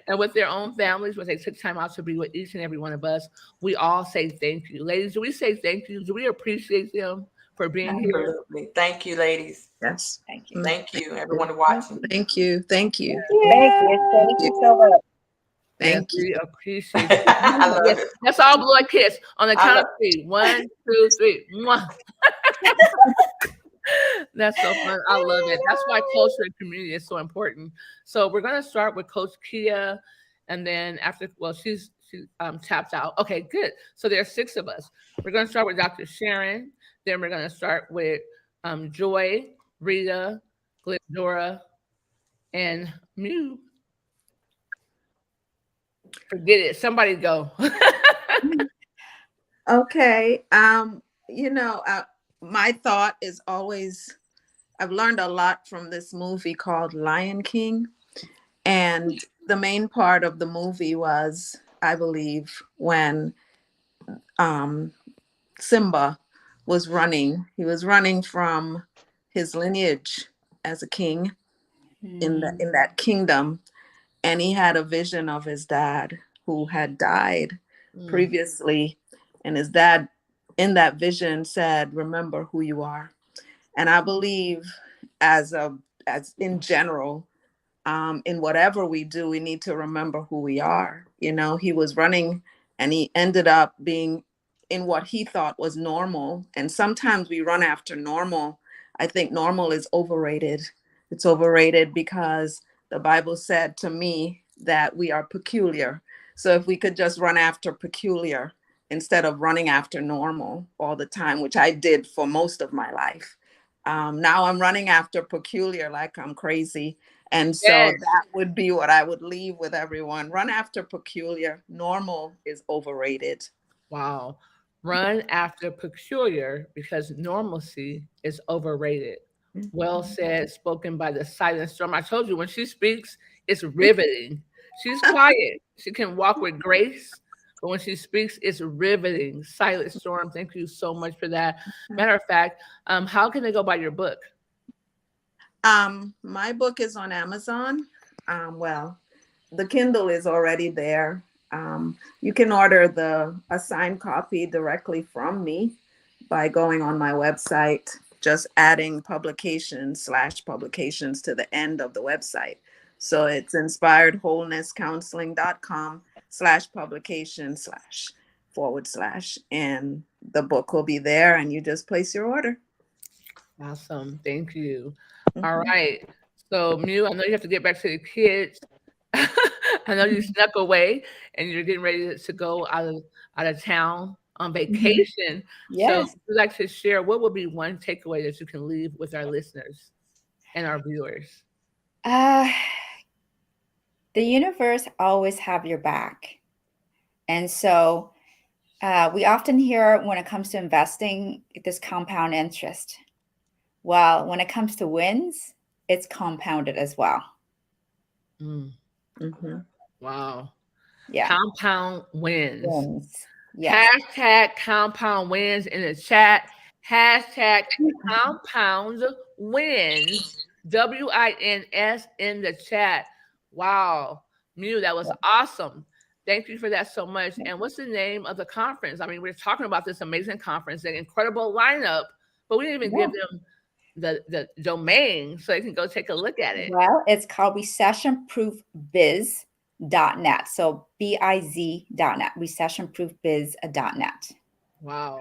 and with their own families, when they took time out to be with each and every one of us. We all say thank you. Ladies, do we say thank you? Do we appreciate them for being here? Absolutely. Thank you, ladies. Yes. Thank you. Thank you, everyone watching. Thank you. Thank you. Thank you so much. Thank Yes, you. we appreciate you. I love Yes, it. let's all blow a kiss on the I count love- of 3. 1, 2, 3. Mwah. That's so fun. I love it. That's why culture and community is so important. So we're gonna start with Coach Kia, and then after, well, she tapped out. Okay, good. So there are 6 of us. We're gonna start with Dr. Sharon. Then we're gonna start with Joy, Rita, Glendora, and Mew. Forget it. Somebody go. Okay. My thought is always, I've learned a lot from this movie called Lion King. And the main part of the movie was, I believe, when Simba was running. He was running from his lineage as a king in that kingdom. And he had a vision of his dad who had died previously. And his dad in that vision said, remember who you are. And I believe as in general, in whatever we do, we need to remember who we are. You know, he was running and he ended up being in what he thought was normal. And sometimes we run after normal. I think normal is overrated. It's overrated because the Bible said to me that we are peculiar. So if we could just run after peculiar instead of running after normal all the time, which I did for most of my life. Now I'm running after peculiar like I'm crazy. And so that would be what I would leave with everyone. Run after peculiar. Normal is overrated. Wow. Run after peculiar because normalcy is overrated. Well said, spoken by the silent storm. I told you when she speaks, it's riveting. She's quiet. She can walk with grace, but when she speaks, it's riveting. Silent storm. Thank you so much for that. Matter of fact, how can they go buy your book? My book is on Amazon. Well, the Kindle is already there. You can order a signed copy directly from me by going on my website, just adding publications to the end of the website. So it's inspiredwholenesscounseling.com/publication/ and the book will be there and you just place your order. Awesome. Thank you. All right. So, Mew, I know you have to get back to the kids. I know you snuck away and you're getting ready to go out of town on vacation. So, Yes. would you like to share what would be one takeaway that you can leave with our listeners and our viewers? The universe always have your back. And so we often hear when it comes to investing, this compound interest. Well, when it comes to wins, it's compounded as well. Mm. Mm-hmm. Wow. Yeah. Compound wins. Yes. Hashtag compound wins in the chat. Hashtag compound wins. WINS in the chat. Wow. Mew, that was awesome. Thank you for that so much. And what's the name of the conference? I mean, we're talking about this amazing conference, an incredible lineup, but we didn't even give them the domain so they can go take a look at it. Well, it's called recessionproofbiz.net. So biz.net, recessionproofbiz.net. Wow.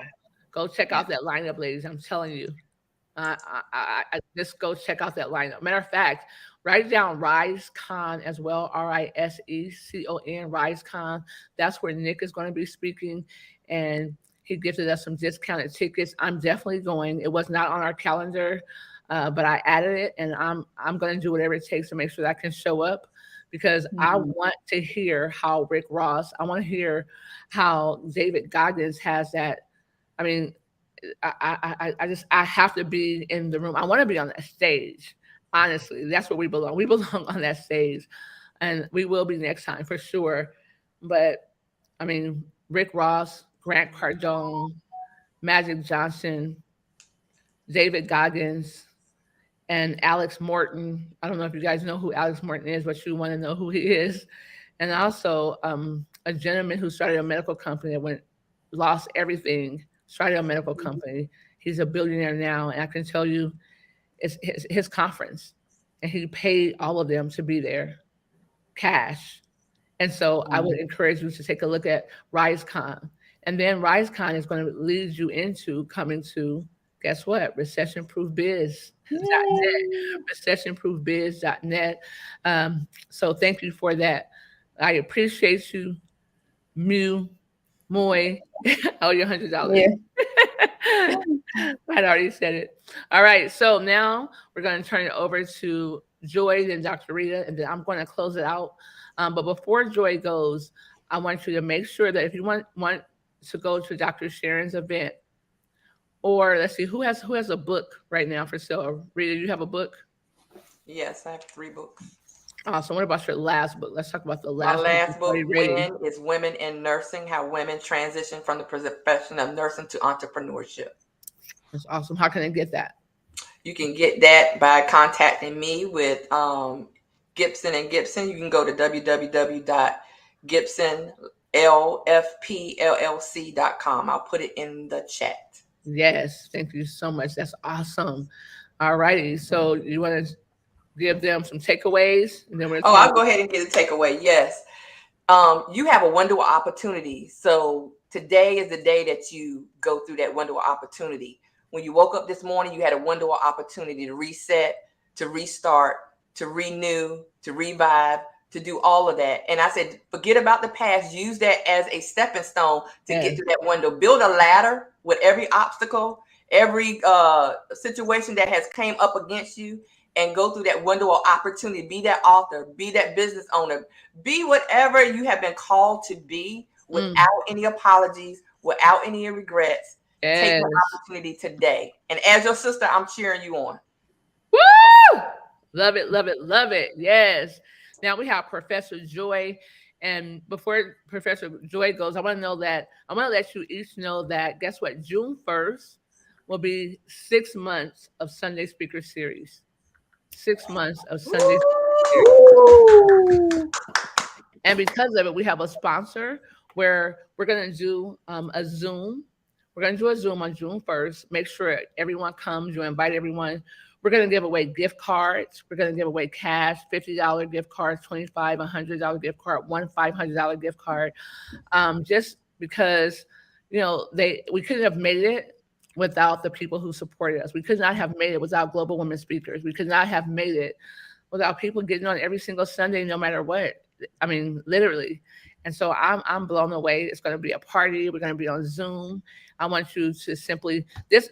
Go check out that lineup, ladies. I'm telling you. I just go check out that lineup. Matter of fact, write down RiseCon as well, RISECON, RiseCon. That's where Nick is going to be speaking, and he gifted us some discounted tickets. I'm definitely going. It was not on our calendar, but I added it, and I'm going to do whatever it takes to make sure that I can show up because I want to hear how Rick Ross, I want to hear how David Goggins has that. I mean, I have to be in the room. I want to be on that stage. Honestly, that's where we belong. We belong on that stage, and we will be next time for sure. But I mean, Rick Ross, Grant Cardone, Magic Johnson, David Goggins, and Alex Morton. I don't know if you guys know who Alex Morton is, but you want to know who he is. And also a gentleman who started a medical company that lost everything, started a medical company. He's a billionaire now, and I can tell you it's his conference, and he paid all of them to be there, cash. And so I would encourage you to take a look at RiseCon. And then RiseCon is going to lead you into coming to, guess what? RecessionProofBiz.net. RecessionProofBiz.net. So thank you for that. I appreciate you, Mew, Moy. Oh, your $100. Yeah. I'd already said it. All right. So now we're going to turn it over to Joy, then Dr. Rita, and then I'm going to close it out. But before Joy goes, I want you to make sure that if you want to go to Dr. Sharon's event, or let's see, who has a book right now for sale? Rita, you have a book? Yes, I have 3 books. Awesome. What about your last book? Let's talk about the last My last book, ready. is Women in Nursing, How Women Transition from the Profession of Nursing to Entrepreneurship. That's awesome. How can I get that? You can get that by contacting me with Gibson and Gibson. You can go to www.gibsonlfpllc.com. I'll put it in the chat. Yes. Thank you so much. That's awesome. All righty. So you want to give them some takeaways? And then I'll go ahead and get a takeaway. Yes. You have a window of opportunity. So today is the day that you go through that window of opportunity. When you woke up this morning, you had a window of opportunity to reset, to restart, to renew, to revive, to do all of that. And I said, forget about the past. Use that as a stepping stone to get to that window. Build a ladder with every obstacle, every situation that has came up against you, and go through that window of opportunity. Be that author, be that business owner, be whatever you have been called to be without any apologies, without any regrets. Take the opportunity today. And as your sister, I'm cheering you on. Woo! Love it, love it, love it. Yes. Now we have Professor Joy. And before Professor Joy goes, I want to let you each know that, guess what? June 1st will be 6 months of Sunday Speaker Series. 6 months of Sunday. And because of it, we have a sponsor where we're going to do a Zoom. We're going to do a Zoom on June 1st. Make sure everyone comes. You invite everyone. We're going to give away gift cards. We're going to give away cash, $50 gift cards, $25, $100 gift card, one $500 gift card. Just because, you know, we couldn't have made it without the people who supported us. We could not have made it without Global Women Speakers. We could not have made it without people getting on every single Sunday, no matter what. I mean, literally. And so I'm blown away. It's going to be a party. We're going to be on Zoom. I want you to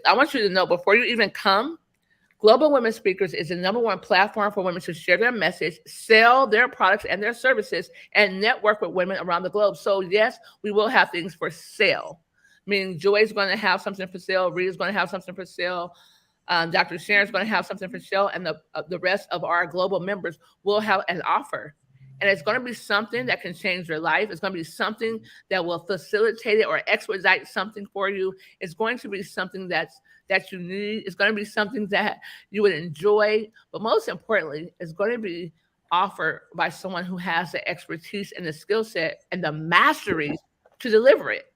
I want you to know before you even come, Global Women Speakers is the #1 platform for women to share their message, sell their products and their services, and network with women around the globe. So yes, we will have things for sale. I mean, Joy's going to have something for sale. Rita's going to have something for sale. Dr. Sharon's going to have something for sale. And the rest of our global members will have an offer. And it's going to be something that can change your life. It's going to be something that will facilitate it or expedite something for you. It's going to be something that you need. It's going to be something that you would enjoy. But most importantly, it's going to be offered by someone who has the expertise and the skill set and the mastery to deliver it.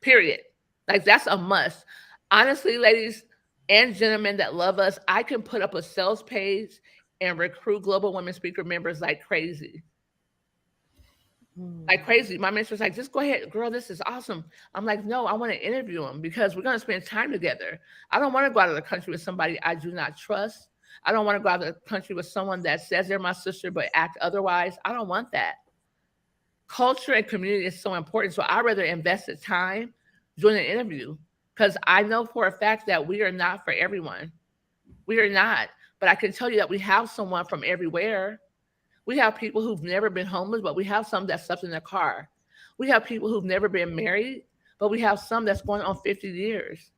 Period. Like, that's a must. Honestly, ladies and gentlemen that love us, I can put up a sales page and recruit Global Women Speaker members like crazy. Like crazy. My mentor's like, just go ahead, girl, this is awesome. I'm like, no, I want to interview them because we're going to spend time together. I don't want to go out of the country with somebody I do not trust. I don't want to go out of the country with someone that says they're my sister but act otherwise. I don't want that. Culture and community is so important. So I'd rather invest the time doing an interview because I know for a fact that we are not for everyone. We are not. But I can tell you that we have someone from everywhere. We have people who've never been homeless, but we have some that slept in their car. We have people who've never been married, but we have some that's going on 50 years.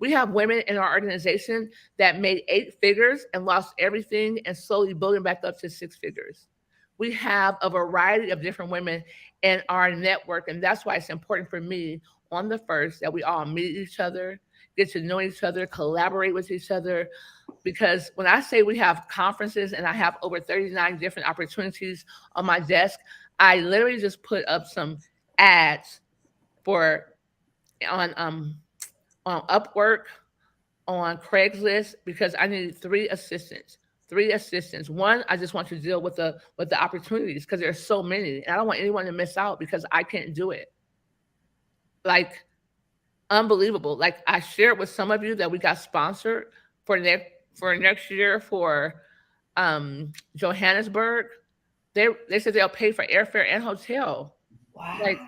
We have women in our organization that made 8 figures and lost everything and slowly building back up to 6 figures. We have a variety of different women in our network, and that's why it's important for me on the 1st that we all meet each other, get to know each other, collaborate with each other. Because when I say we have conferences and I have over 39 different opportunities on my desk, I literally just put up some ads on Upwork, on Craigslist, because I needed 3 assistants. 3 assistants. One, I just want to deal with the opportunities because there's so many, and I don't want anyone to miss out because I can't do it. Like, unbelievable. Like, I shared with some of you that we got sponsored for next year for Johannesburg. They said they'll pay for airfare and hotel. Wow. Like,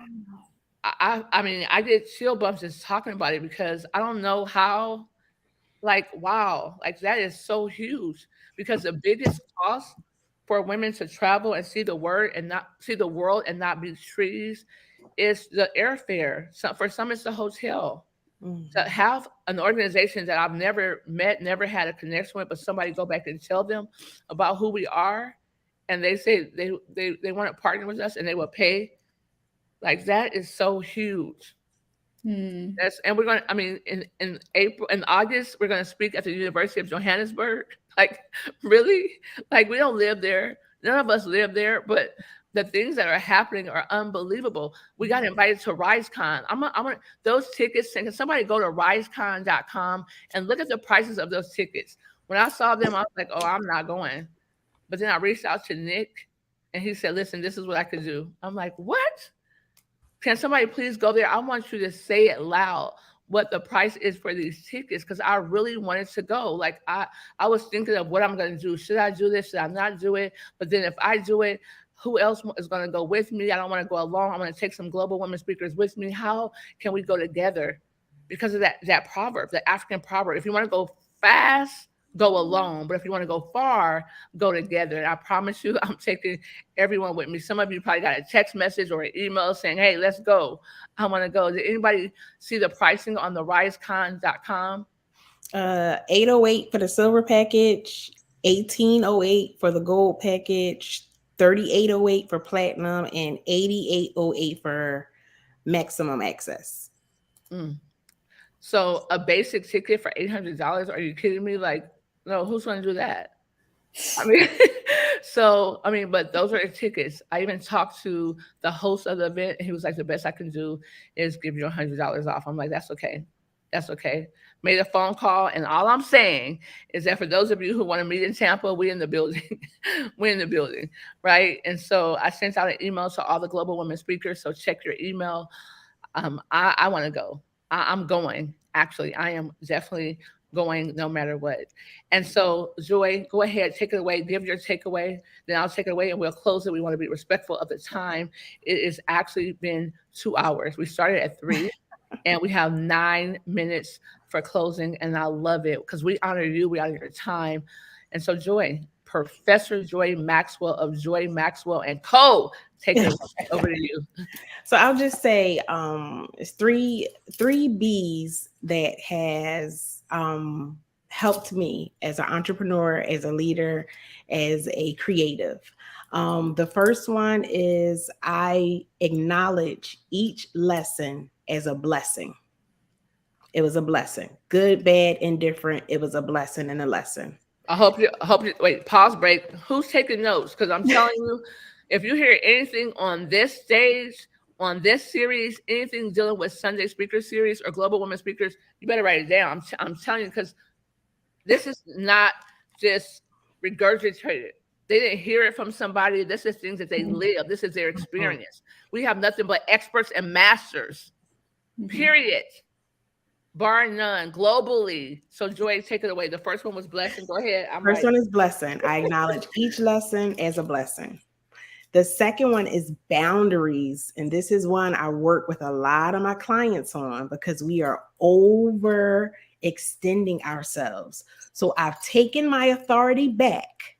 I mean, I get chill bumps just talking about it because I don't know how. Like, wow, like that is so huge because the biggest cost for women to travel and see the world and not be trees is the airfare. So for some, it's the hotel. To have an organization that I've never met, never had a connection with, but somebody go back and tell them about who we are, and they say they want to partner with us and they will pay. Like, that is so huge. And we're going to, I mean, in August, we're going to speak at the University of Johannesburg. Like, really? Like, we don't live there. None of us live there, but the things that are happening are unbelievable. We got invited to RiseCon. I'm those tickets. Can somebody go to risecon.com and look at the prices of those tickets? When I saw them, I was like, oh, I'm not going. But then I reached out to Nick, and he said, listen, this is what I could do. I'm like, what? Can somebody please go there? I want you to say it loud what the price is for these tickets because I really wanted to go. Like, I was thinking of what I'm going to do. Should I do this? Should I not do it? But then if I do it, who else is going to go with me? I don't want to go alone. I want to take some Global Women Speakers with me. How can we go together? Because of that proverb, the African proverb. If you want to go fast, go alone. But if you want to go far, go together. And I promise you, I'm taking everyone with me. Some of you probably got a text message or an email saying, hey, let's go. I want to go. Did anybody see the pricing on the risecon.com? $808 for the silver package, $1808 for the gold package, $3808 for platinum, and $8808 for maximum access. So a basic ticket for $800? Are you kidding me? Like, no, who's going to do that? I mean, so I mean, but those are the tickets. I even talked to the host of the event, and he was like, "The best I can do is give you $100 off." I'm like, "That's okay, that's okay." Made a phone call, and all I'm saying is that for those of you who want to meet in Tampa, we in the building, we're in the building, right? And so I sent out an email to all the global women speakers. So check your email. I want to go. I'm going. Actually, I am definitely going no matter what. And so, Joy, go ahead, take it away. Give your takeaway. Then I'll take it away and we'll close it. We want to be respectful of the time. It has actually been 2 hours. We started at 3 and we have 9 minutes for closing. And I love it because we honor you, we honor your time. And so, Joy, Professor Joy Maxwell of Joy Maxwell and Co. Take it over to you. So I'll just say it's three B's that has helped me as an entrepreneur, as a leader, as a creative. The first one is I acknowledge each lesson as a blessing. It was a blessing. Good, bad, indifferent. It was a blessing and a lesson. I hope you wait, pause break. Who's taking notes? Because I'm telling you, if you hear anything on this stage, on this series, anything dealing with Sunday Speaker Series or Global Women Speakers, you better write it down. I'm telling you, because this is not just regurgitated. They didn't hear it from somebody. This is things that they live. This is their experience. We have nothing but experts and masters, period. Bar none, globally. So Joy, take it away. The first one was blessing. Go ahead. First one is blessing. I acknowledge each lesson as a blessing. The second one is boundaries. And this is one I work with a lot of my clients on because we are overextending ourselves. So I've taken my authority back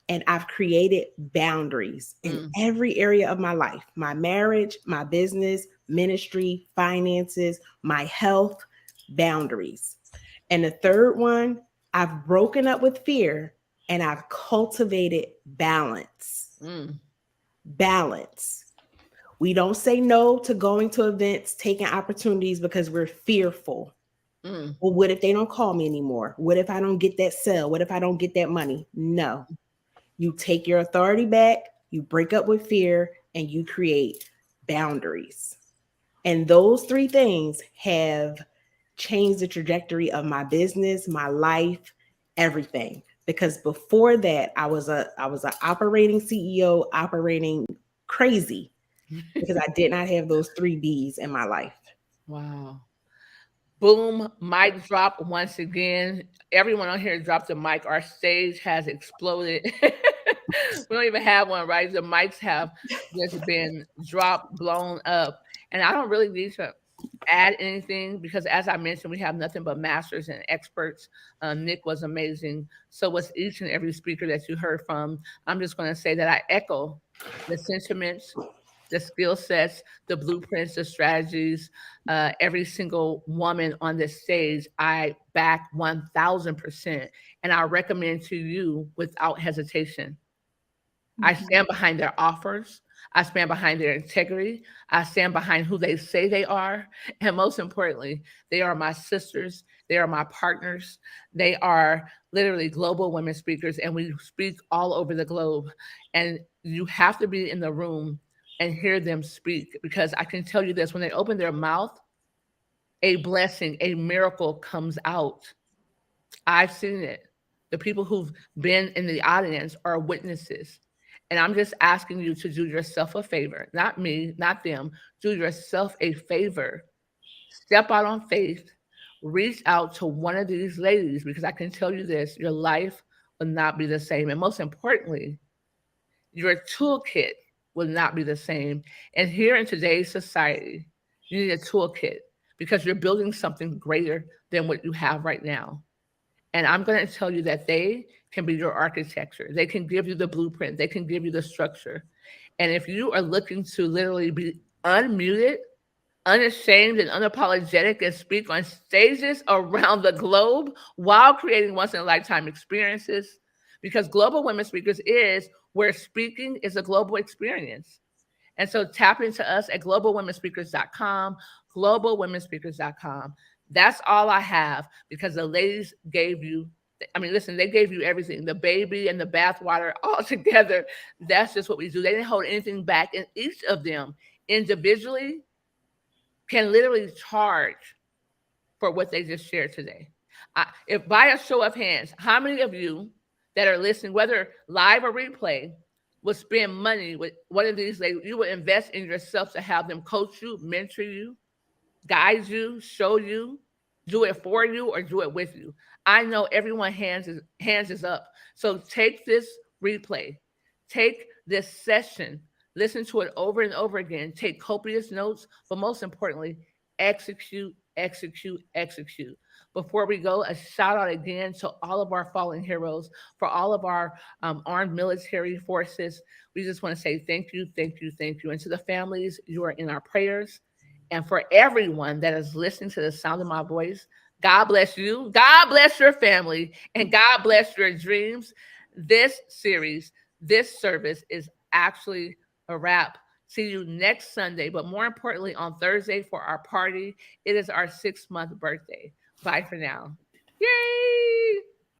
and I've created boundaries in every area of my life, my marriage, my business, ministry, finances, my health, boundaries. And the third one, I've broken up with fear and I've cultivated balance. Balance. We don't say no to going to events, taking opportunities because we're fearful. Well, what if they don't call me anymore? What if I don't get that sale? What if I don't get that money? No. You take your authority back, you break up with fear, and you create boundaries. And those three things have changed the trajectory of my business, my life, everything. Because before that, I was an operating CEO, operating crazy because I did not have those 3 B's in my life. Wow. Boom, mic drop once again. Everyone on here dropped the mic. Our stage has exploded. We don't even have one, right? The mics have just been dropped, blown up. And I don't really need to add anything because, as I mentioned, we have nothing but masters and experts. Nick was amazing. So was each and every speaker that you heard from. I'm just going to say that I echo the sentiments, the skill sets, the blueprints, the strategies. Every single woman on this stage, I back 1,000%. And I recommend to you without hesitation. I stand behind their offers. I stand behind their integrity. I stand behind who they say they are. And most importantly, they are my sisters. They are my partners. They are literally global women speakers, and we speak all over the globe. And you have to be in the room and hear them speak, because I can tell you this, when they open their mouth, a blessing, a miracle comes out. I've seen it. The people who've been in the audience are witnesses. And I'm just asking you to do yourself a favor, not me, not them. Do yourself a favor. Step out on faith. Reach out to one of these ladies, because I can tell you this, your life will not be the same. And most importantly, your toolkit will not be the same. And here in today's society, you need a toolkit because you're building something greater than what you have right now. And I'm going to tell you that they can be your architecture. They can give you the blueprint. They can give you the structure. And if you are looking to literally be unmuted, unashamed, and unapologetic and speak on stages around the globe while creating once-in-a-lifetime experiences, because Global Women Speakers is where speaking is a global experience. And so tap into us at globalwomenspeakers.com, globalwomenspeakers.com. That's all I have, because the ladies gave you I mean, listen, they gave you everything, the baby and the bathwater all together. That's just what we do. They didn't hold anything back. And each of them individually can literally charge for what they just shared today. If by a show of hands, how many of you that are listening, whether live or replay, would spend money with one of these ladies? You would invest in yourself to have them coach you, mentor you, guide you, show you, do it for you, or do it with you. I know everyone hands is up. So take this replay, take this session, listen to it over and over again, take copious notes, but most importantly, execute, execute, execute. Before we go, a shout out again to all of our fallen heroes, for all of our armed military forces. We just want to say thank you, thank you, thank you. And to the families, you are in our prayers. And for everyone that is listening to the sound of my voice, God bless you, God bless your family, and God bless your dreams. This series, this service is actually a wrap. See you next Sunday, but more importantly, on Thursday for our party. It is our 6-month birthday. Bye for now. Yay!